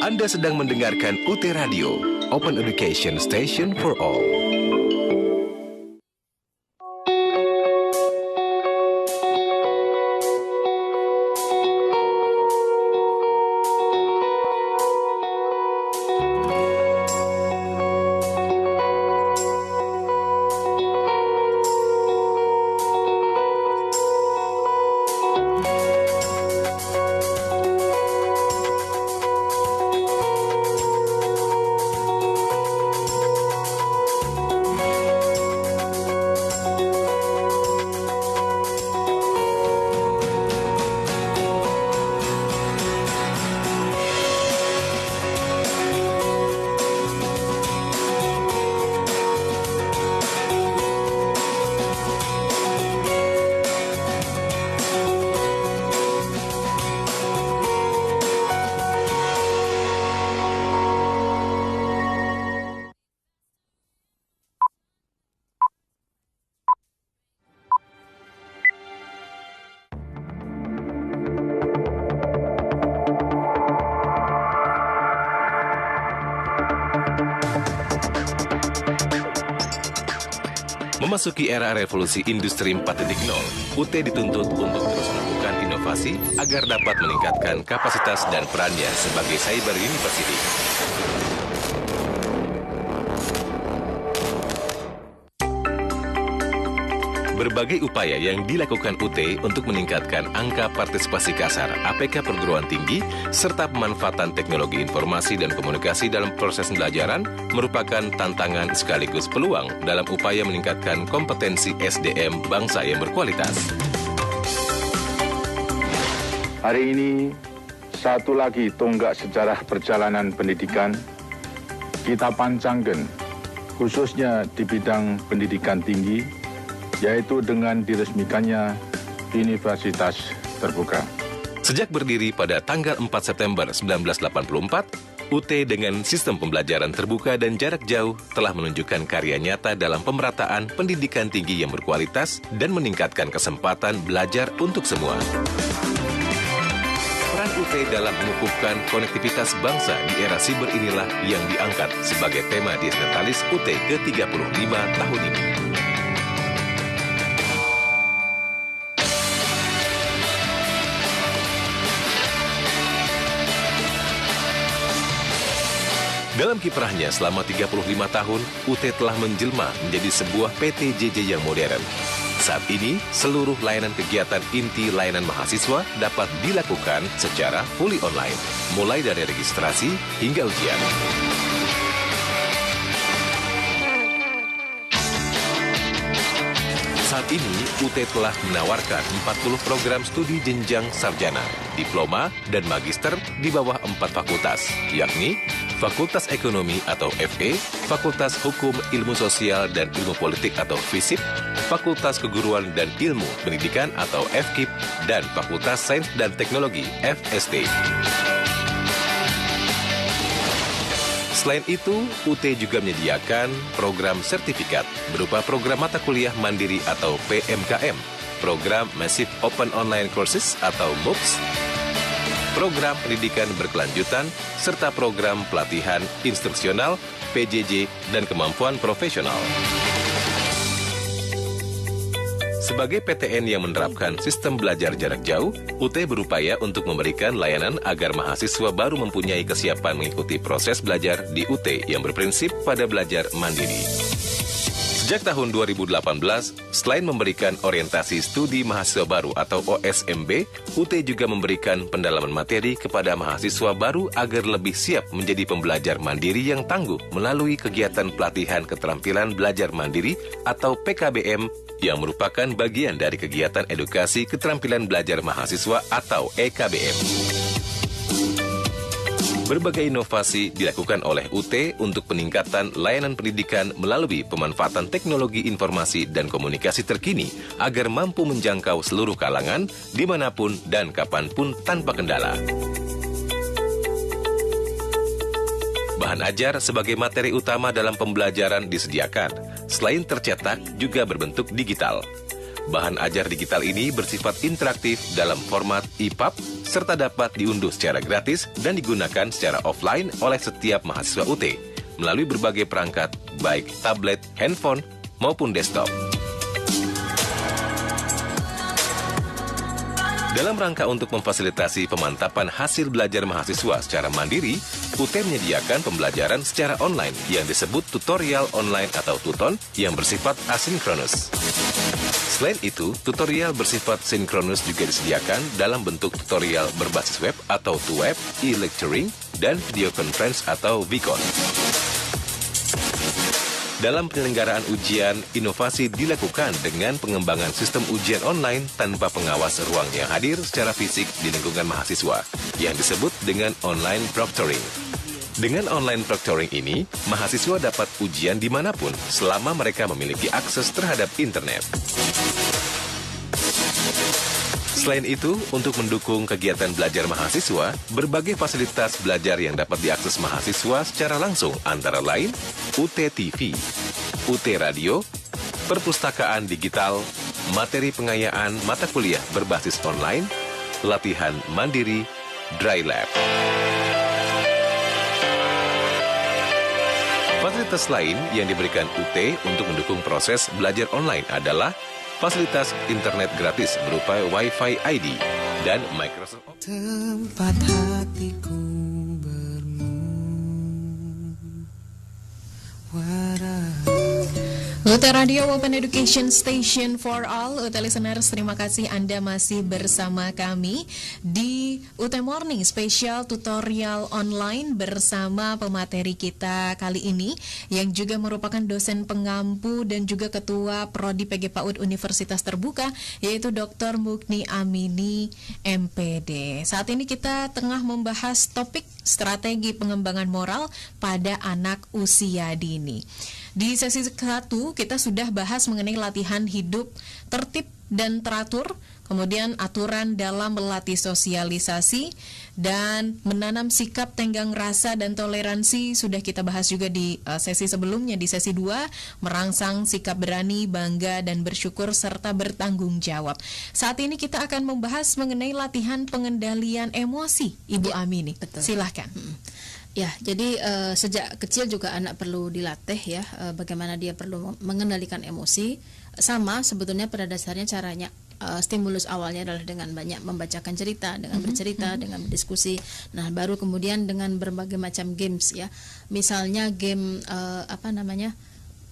Anda sedang mendengarkan UT Radio, Open Education Station for All. Memasuki era revolusi industri 4.0, UT dituntut untuk terus melakukan inovasi agar dapat meningkatkan kapasitas dan perannya sebagai cyber university. Berbagai upaya yang dilakukan UT untuk meningkatkan angka partisipasi kasar APK perguruan tinggi serta pemanfaatan teknologi informasi dan komunikasi dalam proses pembelajaran merupakan tantangan sekaligus peluang dalam upaya meningkatkan kompetensi SDM bangsa yang berkualitas. Hari ini, satu lagi tonggak sejarah perjalanan pendidikan kita pancangkan, khususnya di bidang pendidikan tinggi, yaitu dengan diresmikannya Universitas Terbuka. Sejak berdiri pada tanggal 4 September 1984, UT dengan sistem pembelajaran terbuka dan jarak jauh telah menunjukkan karya nyata dalam pemerataan pendidikan tinggi yang berkualitas dan meningkatkan kesempatan belajar untuk semua. Peran UT dalam mengukuhkan konektivitas bangsa di era siber inilah yang diangkat sebagai tema Diasnatalis UT ke-35 tahun ini. Dalam kiprahnya selama 35 tahun, UT telah menjelma menjadi sebuah PTJJ yang modern. Saat ini, seluruh layanan kegiatan inti layanan mahasiswa dapat dilakukan secara fully online, mulai dari registrasi hingga ujian. Saat ini, UT telah menawarkan 40 program studi jenjang sarjana, diploma, dan magister di bawah 4 fakultas, yakni Fakultas Ekonomi atau FE, Fakultas Hukum, Ilmu Sosial, dan Ilmu Politik atau FISIP, Fakultas Keguruan dan Ilmu Pendidikan atau FKIP, dan Fakultas Sains dan Teknologi FST. Selain itu, UT juga menyediakan program sertifikat berupa program mata kuliah mandiri atau PMKM, program Massive Open Online Courses atau MOOCs, program pendidikan berkelanjutan, serta program pelatihan instruksional, PJJ, dan kemampuan profesional. Sebagai PTN yang menerapkan sistem belajar jarak jauh, UT berupaya untuk memberikan layanan agar mahasiswa baru mempunyai kesiapan mengikuti proses belajar di UT yang berprinsip pada belajar mandiri. Sejak tahun 2018, selain memberikan orientasi studi mahasiswa baru atau OSMB, UT juga memberikan pendalaman materi kepada mahasiswa baru agar lebih siap menjadi pembelajar mandiri yang tangguh melalui kegiatan pelatihan keterampilan belajar mandiri atau PKBM yang merupakan bagian dari kegiatan edukasi keterampilan belajar mahasiswa atau EKBM. Berbagai inovasi dilakukan oleh UT untuk peningkatan layanan pendidikan melalui pemanfaatan teknologi informasi dan komunikasi terkini agar mampu menjangkau seluruh kalangan, dimanapun dan kapanpun tanpa kendala. Bahan ajar sebagai materi utama dalam pembelajaran disediakan, selain tercetak juga berbentuk digital. Bahan ajar digital ini bersifat interaktif dalam format EPUB, serta dapat diunduh secara gratis dan digunakan secara offline oleh setiap mahasiswa UT, melalui berbagai perangkat, baik tablet, handphone, maupun desktop. Dalam rangka untuk memfasilitasi pemantapan hasil belajar mahasiswa secara mandiri, UT menyediakan pembelajaran secara online yang disebut tutorial online atau tuton yang bersifat asinkronus. Selain itu, tutorial bersifat sinkronus juga disediakan dalam bentuk tutorial berbasis web atau TUWeb, e-lecturing, dan video conference atau VCon. Dalam penyelenggaraan ujian, inovasi dilakukan dengan pengembangan sistem ujian online tanpa pengawas ruang yang hadir secara fisik di lingkungan mahasiswa, yang disebut dengan online proctoring. Dengan online proctoring ini, mahasiswa dapat ujian dimanapun selama mereka memiliki akses terhadap internet. Selain itu, untuk mendukung kegiatan belajar mahasiswa, berbagai fasilitas belajar yang dapat diakses mahasiswa secara langsung antara lain UT TV, UT Radio, perpustakaan digital, materi pengayaan mata kuliah berbasis online, latihan mandiri, dry lab. Fasilitas lain yang diberikan UT untuk mendukung proses belajar online adalah fasilitas internet gratis berupa Wi-Fi ID dan Microsoft Office. Tempat hatiku UT Radio Open Education Station for All. UT Listeners, terima kasih Anda masih bersama kami di UT Morning Special Tutorial Online bersama pemateri kita kali ini yang juga merupakan dosen pengampu dan juga Ketua Prodi PG PAUD Universitas Terbuka, yaitu Dr. Mukni Amini MPD. Saat ini kita tengah membahas topik strategi pengembangan moral pada anak usia dini. Di sesi 1 kita sudah bahas mengenai latihan hidup tertib dan teratur, kemudian aturan dalam melatih sosialisasi, dan menanam sikap tenggang rasa dan toleransi sudah kita bahas juga di sesi sebelumnya, di sesi 2, merangsang sikap berani, bangga, dan bersyukur serta bertanggung jawab. Saat ini kita akan membahas mengenai latihan pengendalian emosi, Ibu Amini. Betul. Silahkan. Ya, jadi sejak kecil juga anak perlu dilatih ya, bagaimana dia perlu mengendalikan emosi. Sama sebetulnya pada dasarnya caranya, stimulus awalnya adalah dengan banyak membacakan cerita, dengan bercerita, dengan berdiskusi. Nah, baru kemudian dengan berbagai macam games ya. Misalnya game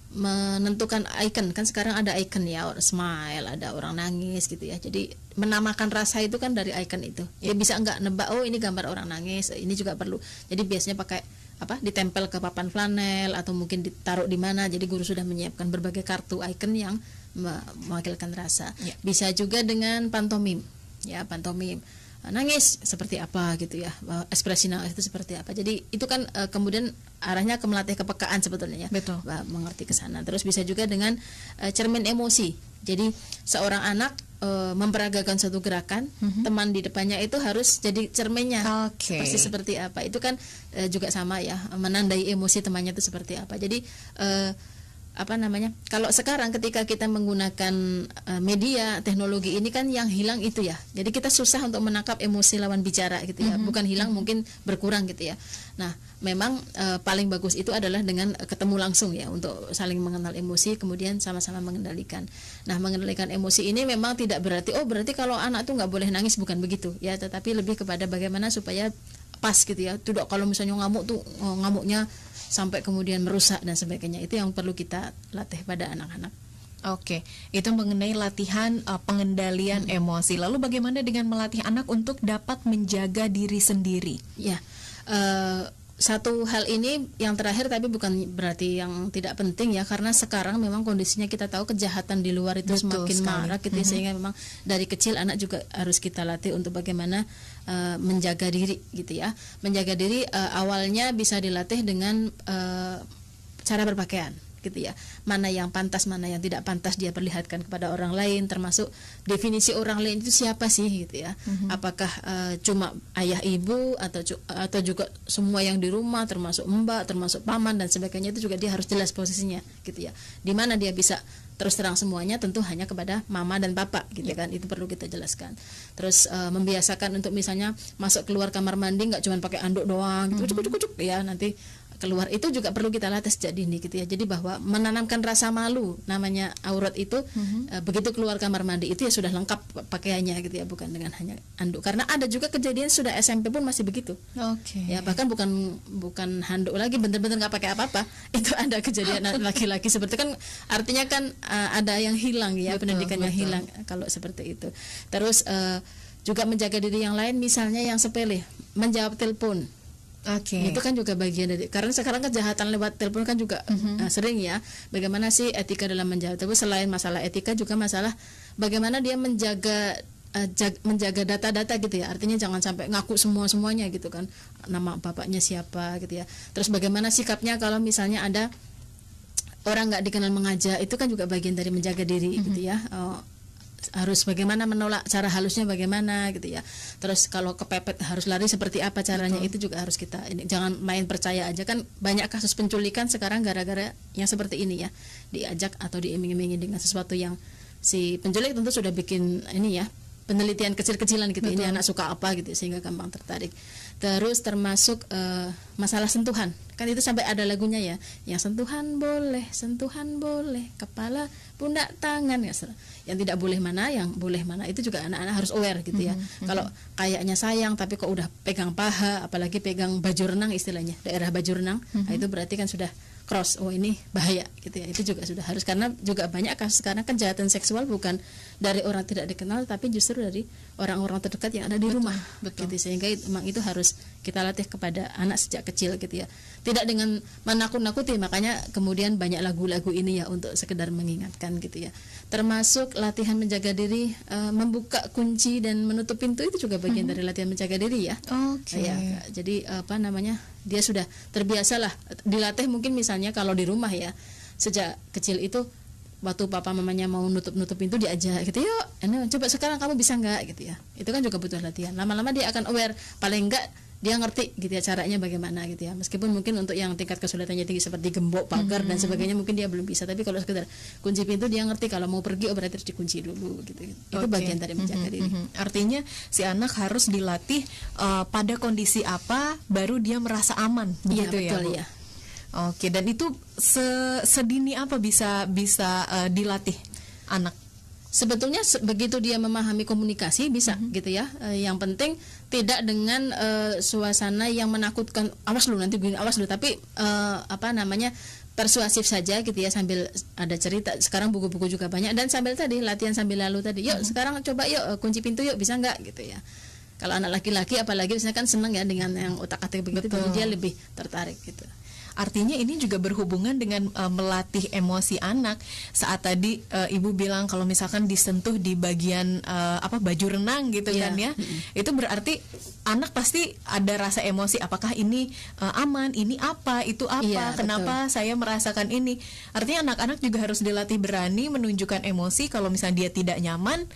menentukan icon, kan sekarang ada icon ya, orang smile, ada orang nangis gitu ya. Jadi menamakan rasa itu kan dari icon itu. Ya bisa enggak nebak, oh ini gambar orang nangis, ini juga perlu. Jadi biasanya pakai ditempel ke papan flanel atau mungkin ditaruh di mana. Jadi guru sudah menyiapkan berbagai kartu icon yang mewakilkan rasa. Bisa juga dengan pantomim. Ya, pantomim. Nangis seperti apa gitu ya, ekspresi nangis itu seperti apa. Jadi itu kan kemudian arahnya ke melatih kepekaan sebetulnya ya. Betul. Mengerti ke sana. Terus bisa juga dengan cermin emosi. Jadi seorang anak memperagakan suatu gerakan, teman di depannya itu harus jadi cerminnya. Pasti seperti apa. Itu kan juga sama ya, menandai emosi temannya itu seperti apa. Jadi kalau sekarang ketika kita menggunakan media teknologi ini kan yang hilang itu ya, jadi kita susah untuk menangkap emosi lawan bicara gitu ya. Bukan hilang, mungkin berkurang gitu ya. Nah, memang paling bagus itu adalah dengan ketemu langsung ya, untuk saling mengenal emosi, kemudian sama-sama mengendalikan. Nah, mengendalikan emosi ini memang tidak berarti kalau anak tuh nggak boleh nangis, bukan begitu ya, tetapi lebih kepada bagaimana supaya pas gitu ya. Tidak kalau misalnya ngamuk tuh ngamuknya sampai kemudian merusak dan sebagainya. Itu yang perlu kita latih pada anak-anak. Oke, itu mengenai latihan pengendalian emosi. Lalu bagaimana dengan melatih anak untuk dapat menjaga diri sendiri? Ya, satu hal ini yang terakhir, tapi bukan berarti yang tidak penting ya, karena sekarang memang kondisinya kita tahu kejahatan di luar itu semakin marak gitu, sehingga memang dari kecil anak juga harus kita latih untuk bagaimana menjaga diri gitu ya. Menjaga diri awalnya bisa dilatih dengan cara berpakaian gitu ya, mana yang pantas, mana yang tidak pantas dia perlihatkan kepada orang lain, termasuk definisi orang lain itu siapa sih gitu ya. Apakah cuma ayah ibu atau juga semua yang di rumah, termasuk mbak, termasuk paman dan sebagainya, itu juga dia harus jelas posisinya gitu ya. Di mana dia bisa terus terang semuanya, tentu hanya kepada mama dan papa gitu kan. Itu perlu kita jelaskan. Terus membiasakan untuk misalnya masuk keluar kamar mandi nggak cuma pakai anduk doang gitu, cucuk ya, nanti keluar. Itu juga perlu kita latih sejak dini gitu ya. Jadi bahwa menanamkan rasa malu, namanya aurat itu begitu keluar kamar mandi itu ya sudah lengkap pakaiannya gitu ya, bukan dengan hanya anduk. Karena ada juga kejadian sudah SMP pun masih begitu. Ya, bahkan bukan handuk lagi, bener-bener nggak pakai apa-apa. Itu ada kejadian laki-laki seperti kan, artinya kan ada yang hilang ya, pendidikan yang hilang kalau seperti itu. Terus juga menjaga diri yang lain, misalnya yang sepele, menjawab telepon. Itu kan juga bagian dari, karena sekarang kejahatan lewat telepon kan juga sering ya. Bagaimana sih etika dalam menjawab telepon? Selain masalah etika juga masalah bagaimana dia menjaga data-data gitu ya. Artinya jangan sampai ngaku semuanya gitu kan, nama bapaknya siapa gitu ya. Terus bagaimana sikapnya kalau misalnya ada orang nggak dikenal mengajak, itu kan juga bagian dari menjaga diri gitu ya. Harus bagaimana menolak, cara halusnya bagaimana gitu ya. Terus kalau kepepet harus lari seperti apa caranya. Itu juga harus kita jangan main percaya aja. Kan banyak kasus penculikan sekarang gara-gara yang seperti ini ya, diajak atau diiming-imingi dengan sesuatu yang si penculik tentu sudah bikin ini ya, penelitian kecil-kecilan gitu. Ini anak suka apa gitu sehingga gampang tertarik. Terus termasuk masalah sentuhan, kan itu sampai ada lagunya ya, yang sentuhan boleh, kepala, pundak, tangan ya. Yang tidak boleh mana, yang boleh mana, itu juga anak-anak harus aware gitu ya. Kalau kayaknya sayang tapi kok udah pegang paha, apalagi pegang baju renang istilahnya, daerah baju renang, nah itu berarti kan sudah cross, oh ini bahaya gitu ya. Itu juga sudah harus, karena juga banyak kasus sekarang kejahatan seksual bukan dari orang tidak dikenal, tapi justru dari orang-orang terdekat yang ada di rumah gitu. Sehingga memang itu harus kita latih kepada anak sejak kecil gitu ya. Tidak dengan menakut-nakuti, makanya kemudian banyak lagu-lagu ini ya untuk sekedar mengingatkan gitu ya. Termasuk latihan menjaga diri, membuka kunci dan menutup pintu, itu juga bagian dari latihan menjaga diri ya. Ya, jadi dia sudah terbiasa lah, dilatih mungkin misalnya kalau di rumah ya, sejak kecil itu waktu papa mamanya mau nutup pintu diajak gitu, yuk coba sekarang kamu bisa nggak gitu ya. Itu kan juga butuh latihan. Lama-lama dia akan aware, paling enggak dia ngerti gitu ya caranya bagaimana gitu ya. Meskipun mungkin untuk yang tingkat kesulitannya tinggi seperti gembok, pagar dan sebagainya mungkin dia belum bisa, tapi kalau sekedar kunci pintu dia ngerti kalau mau pergi berarti harus dikunci dulu gitu. Itu bagian dari menjaga diri. Artinya si anak harus dilatih pada kondisi apa baru dia merasa aman begitu ya, betul, Bu? Ya. Oke, dan itu sedini apa bisa dilatih anak? Sebetulnya begitu dia memahami komunikasi bisa gitu ya. Yang penting tidak dengan suasana yang menakutkan, awas lu nanti begini, awas lu, tapi persuasif saja gitu ya, sambil ada cerita. Sekarang buku-buku juga banyak, dan sambil tadi latihan sambil lalu tadi, yuk sekarang coba yuk kunci pintu yuk, bisa nggak gitu ya. Kalau anak laki-laki apalagi biasanya kan seneng ya dengan yang otak-atik begitu, jadi dia lebih tertarik gitu. Artinya ini juga berhubungan dengan melatih emosi anak. Saat tadi Ibu bilang kalau misalkan disentuh di bagian baju renang gitu kan ya. Itu berarti anak pasti ada rasa emosi, apakah ini aman, ini apa, itu apa, kenapa saya merasakan ini. Artinya anak-anak juga harus dilatih berani menunjukkan emosi. Kalau misalnya dia tidak nyaman,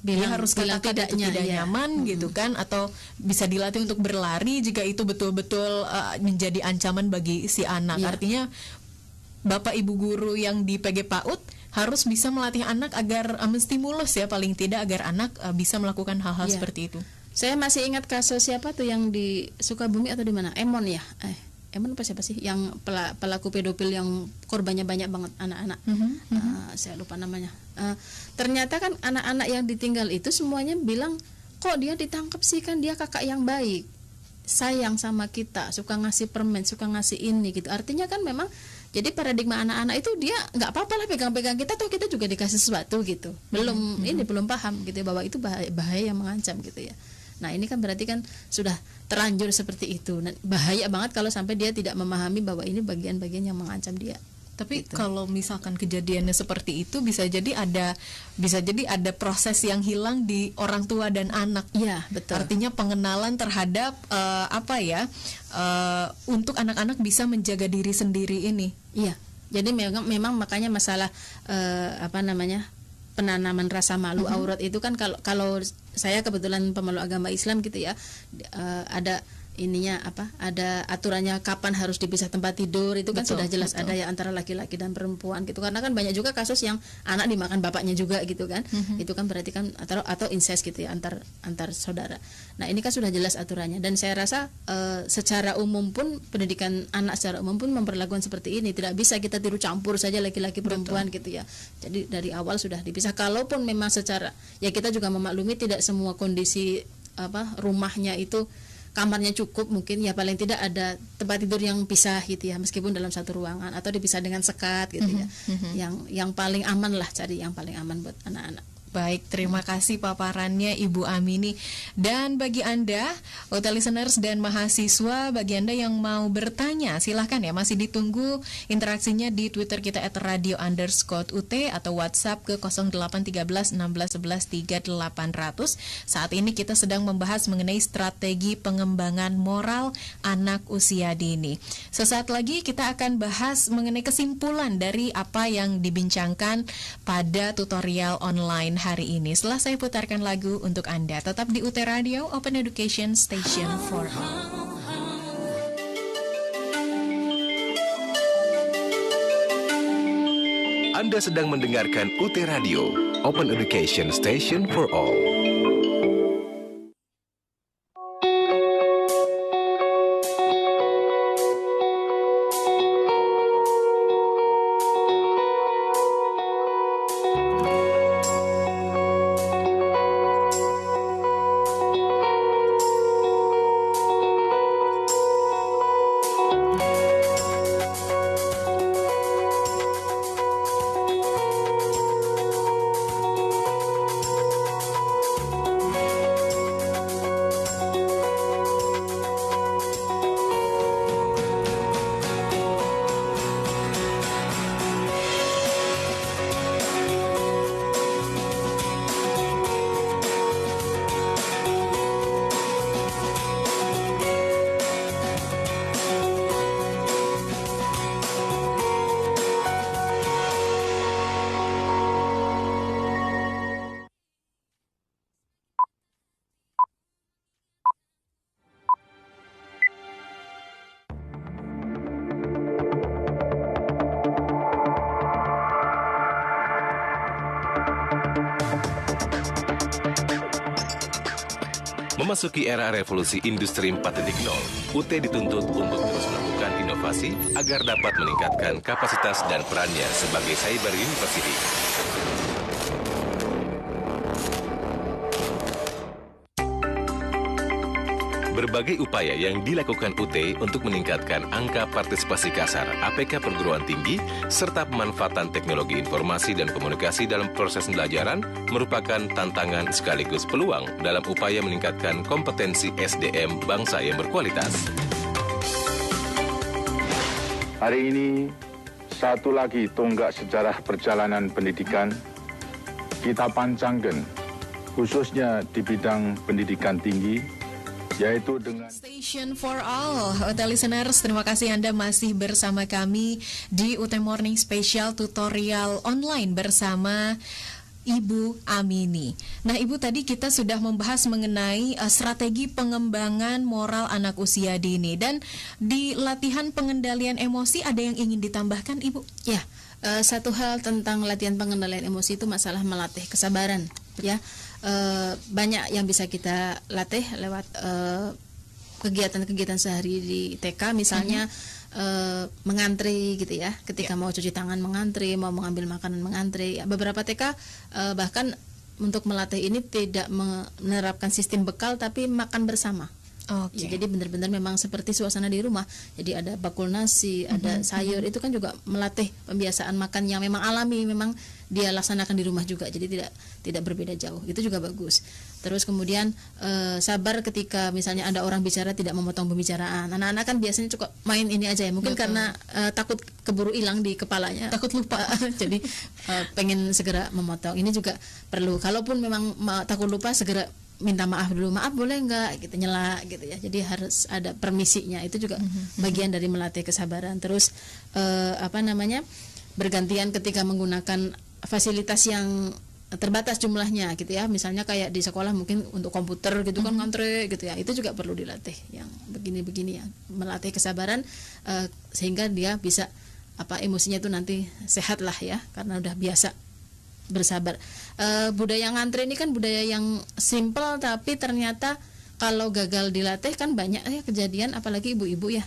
dia harus katakan itu tidak nyaman gitu kan, atau bisa dilatih untuk berlari jika itu betul-betul menjadi ancaman bagi si anak. Artinya Bapak Ibu guru yang di PG PAUD harus bisa melatih anak agar menstimulus ya, paling tidak agar anak bisa melakukan hal-hal seperti itu. Saya masih ingat kasus siapa tuh yang di Sukabumi atau di mana? Emon ya. Emang siapa sih yang pelaku pedofil yang korbannya banyak banget anak-anak, saya lupa namanya. Ternyata kan anak-anak yang ditinggal itu semuanya bilang, kok dia ditangkap sih, kan dia kakak yang baik, sayang sama kita, suka ngasih permen, suka ngasih ini gitu. Artinya kan memang jadi paradigma anak-anak itu dia nggak apa-apa lah pegang-pegang kita, tuh kita juga dikasih sesuatu gitu. Belum paham gitu ya, bahwa itu bahaya yang mengancam gitu ya. Nah ini kan berarti kan sudah terlanjur seperti itu. Nah, bahaya banget kalau sampai dia tidak memahami bahwa ini bagian-bagian yang mengancam dia. Tapi kalau misalkan kejadiannya seperti itu, bisa jadi ada proses yang hilang di orang tua dan anak. Iya, betul. Artinya pengenalan terhadap untuk anak-anak bisa menjaga diri sendiri ini. Iya. Jadi memang makanya masalah penanaman rasa malu aurat itu kan, kalau saya kebetulan pemeluk agama Islam gitu ya, ada ada aturannya kapan harus dipisah tempat tidur, itu kan sudah jelas ada ya antara laki-laki dan perempuan gitu, karena kan banyak juga kasus yang anak dimakan bapaknya juga gitu kan. Itu kan berarti kan atau incest gitu ya, antar saudara. Nah ini kan sudah jelas aturannya, dan saya rasa secara umum pun pendidikan anak secara umum pun memperlakukan seperti ini. Tidak bisa kita tiru campur saja laki-laki perempuan gitu ya. Jadi dari awal sudah dipisah. Kalaupun memang secara ya kita juga memaklumi tidak semua kondisi rumahnya itu kamarnya cukup, mungkin ya paling tidak ada tempat tidur yang pisah gitu ya, meskipun dalam satu ruangan atau dipisah dengan sekat gitu ya. Yang paling aman lah, cari yang paling aman buat anak-anak. Baik, terima kasih paparannya Ibu Amini. Dan bagi Anda, hotel listeners dan mahasiswa, bagi Anda yang mau bertanya, silahkan ya, masih ditunggu interaksinya di Twitter kita @radio_UT atau WhatsApp ke 0813 16 11 3800. Saat ini kita sedang membahas mengenai strategi pengembangan moral anak usia dini. Sesaat lagi kita akan bahas mengenai kesimpulan dari apa yang dibincangkan pada tutorial online hari ini. Setelah saya putarkan lagu untuk Anda, tetap di UT Radio, Open Education Station for All. Anda sedang mendengarkan UT Radio, Open Education Station for All. Memasuki era revolusi industri 4.0, UT dituntut untuk terus melakukan inovasi agar dapat meningkatkan kapasitas dan perannya sebagai cyber university. Berbagai upaya yang dilakukan UT untuk meningkatkan angka partisipasi kasar APK perguruan tinggi serta pemanfaatan teknologi informasi dan komunikasi dalam proses pembelajaran merupakan tantangan sekaligus peluang dalam upaya meningkatkan kompetensi SDM bangsa yang berkualitas. Hari ini, satu lagi tonggak sejarah perjalanan pendidikan kita pancangkan, khususnya di bidang pendidikan tinggi, yaitu dengan Station for All. Hotel listeners, terima kasih Anda masih bersama kami di UT Morning Special Tutorial Online bersama Ibu Amini. Nah, Ibu, tadi kita sudah membahas mengenai strategi pengembangan moral anak usia dini, dan di latihan pengendalian emosi ada yang ingin ditambahkan, Ibu? Ya, satu hal tentang latihan pengendalian emosi itu masalah melatih kesabaran, ya. Banyak yang bisa kita latih lewat kegiatan-kegiatan sehari di TK, misalnya mengantri gitu ya, ketika mau cuci tangan mengantri, mau mengambil makanan mengantri. Beberapa TK bahkan untuk melatih ini tidak menerapkan sistem bekal tapi makan bersama. Ya, jadi benar-benar memang seperti suasana di rumah. Jadi ada bakul nasi, ada sayur, itu kan juga melatih pembiasaan makan yang memang alami, memang dia laksanakan di rumah juga. Jadi tidak berbeda jauh. Itu juga bagus. Terus kemudian sabar ketika misalnya ada orang bicara, tidak memotong pembicaraan. Anak-anak kan biasanya cukup main ini aja ya. Mungkin karena takut keburu hilang di kepalanya, takut lupa. Jadi pengen segera memotong. Ini juga perlu. Kalaupun memang takut lupa, segera minta maaf dulu, maaf boleh enggak gitu, nyela gitu ya. Jadi harus ada permisinya. Itu juga bagian dari melatih kesabaran. Terus bergantian ketika menggunakan fasilitas yang terbatas jumlahnya gitu ya. Misalnya kayak di sekolah mungkin untuk komputer gitu kan ngantri gitu ya. Itu juga perlu dilatih yang begini-begini ya. Melatih kesabaran sehingga dia bisa emosinya itu nanti sehat lah ya, karena udah biasa bersabar. Budaya ngantri ini kan budaya yang simple, tapi ternyata kalau gagal dilatih kan banyak ya kejadian, apalagi ibu-ibu ya.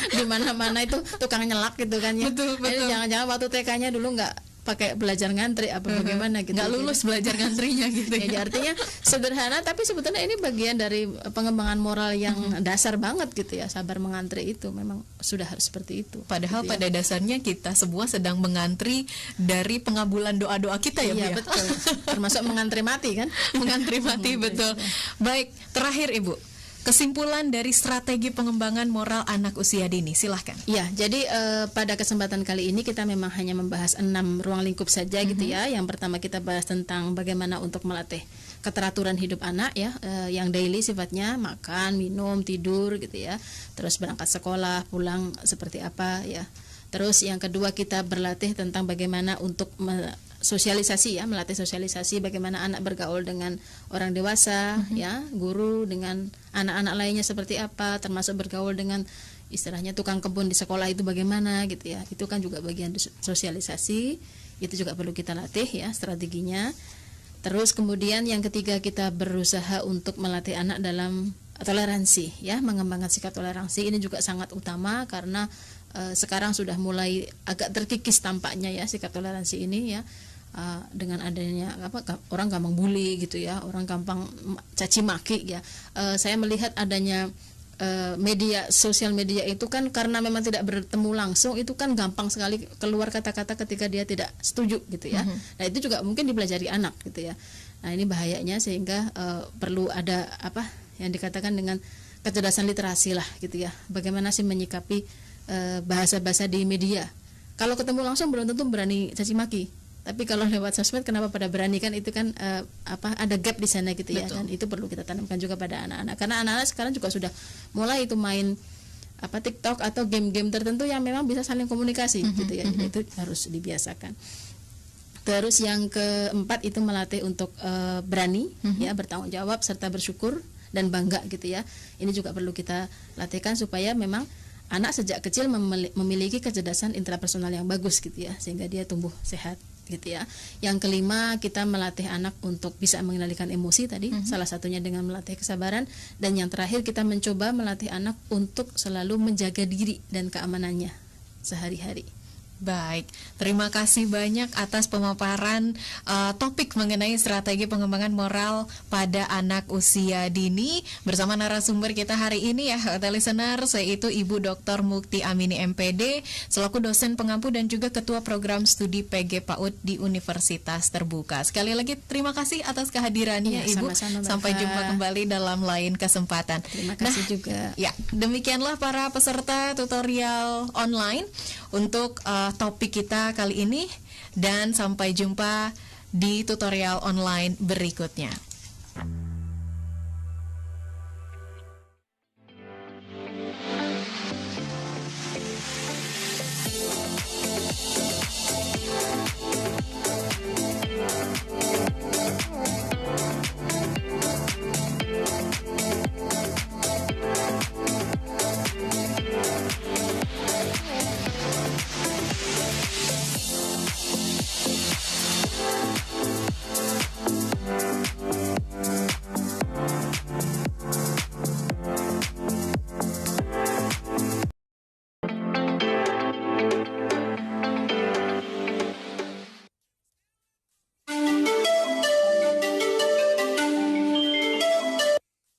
Di mana-mana itu tukang nyelak gitu kan ya. Betul. Jangan-jangan waktu TK-nya dulu nggak pakai belajar ngantri apa bagaimana gitu. Nggak lulus belajar ngantrinya gitu. Ya, artinya sederhana, tapi sebetulnya ini bagian dari pengembangan moral yang dasar banget gitu ya. Sabar mengantri itu memang sudah harus seperti itu. Padahal gitu pada dasarnya kita semua sedang mengantri dari pengabulan doa-doa kita ya, Bu ya. Betul. Termasuk mengantri mati kan? Mengantri mati, betul. Baik, terakhir Ibu, kesimpulan dari strategi pengembangan moral anak usia dini, silahkan. Ya, jadi pada kesempatan kali ini kita memang hanya membahas 6 ruang lingkup saja gitu ya. Yang pertama kita bahas tentang bagaimana untuk melatih keteraturan hidup anak ya, yang daily sifatnya, makan, minum, tidur gitu ya. Terus berangkat sekolah, pulang seperti apa ya. Terus yang kedua kita berlatih tentang bagaimana untuk sosialisasi ya, melatih sosialisasi, bagaimana anak bergaul dengan orang dewasa ya, guru, dengan anak-anak lainnya seperti apa, termasuk bergaul dengan istilahnya tukang kebun di sekolah itu bagaimana gitu ya. Itu kan juga bagian sosialisasi, itu juga perlu kita latih ya strateginya. Terus kemudian yang ketiga kita berusaha untuk melatih anak dalam toleransi ya, mengembangkan sikap toleransi. Ini juga sangat utama karena sekarang sudah mulai agak terkikis tampaknya ya sikap toleransi ini ya. Dengan adanya orang gampang bully gitu ya, orang gampang caci maki ya. Saya melihat adanya sosial media itu kan karena memang tidak bertemu langsung, itu kan gampang sekali keluar kata-kata ketika dia tidak setuju gitu ya. Nah itu juga mungkin dipelajari anak gitu ya. Nah ini bahayanya, sehingga perlu ada yang dikatakan dengan kecerdasan literasi lah gitu ya. Bagaimana sih menyikapi bahasa-bahasa di media. Kalau ketemu langsung belum tentu berani caci maki, tapi kalau lewat sosmed kenapa pada berani, kan itu kan ada gap di sana gitu ya. Betul. Dan itu perlu kita tanamkan juga pada anak-anak, karena anak-anak sekarang juga sudah mulai itu main TikTok atau game-game tertentu yang memang bisa saling komunikasi gitu ya. Jadi itu harus dibiasakan. Terus yang keempat itu melatih untuk berani ya, bertanggung jawab serta bersyukur dan bangga gitu ya. Ini juga perlu kita latihkan supaya memang anak sejak kecil memiliki kecerdasan intrapersonal yang bagus gitu ya, sehingga dia tumbuh sehat. gitu ya. Yang kelima, kita melatih anak untuk bisa mengendalikan emosi tadi, salah satunya dengan melatih kesabaran. Dan yang terakhir, kita mencoba melatih anak untuk selalu menjaga diri dan keamanannya sehari-hari. Baik, terima kasih banyak atas pemaparan topik mengenai strategi pengembangan moral pada anak usia dini bersama narasumber kita hari ini ya, listeners, yaitu Ibu Dr. Mukti Amini MPD selaku dosen pengampu dan juga ketua program studi PG PAUD di Universitas Terbuka. Sekali lagi terima kasih atas kehadirannya Ibu. Sama-sama, sampai jumpa kembali dalam lain kesempatan. Terima kasih juga. Ya, demikianlah para peserta tutorial online untuk topik kita kali ini, dan sampai jumpa di tutorial online berikutnya.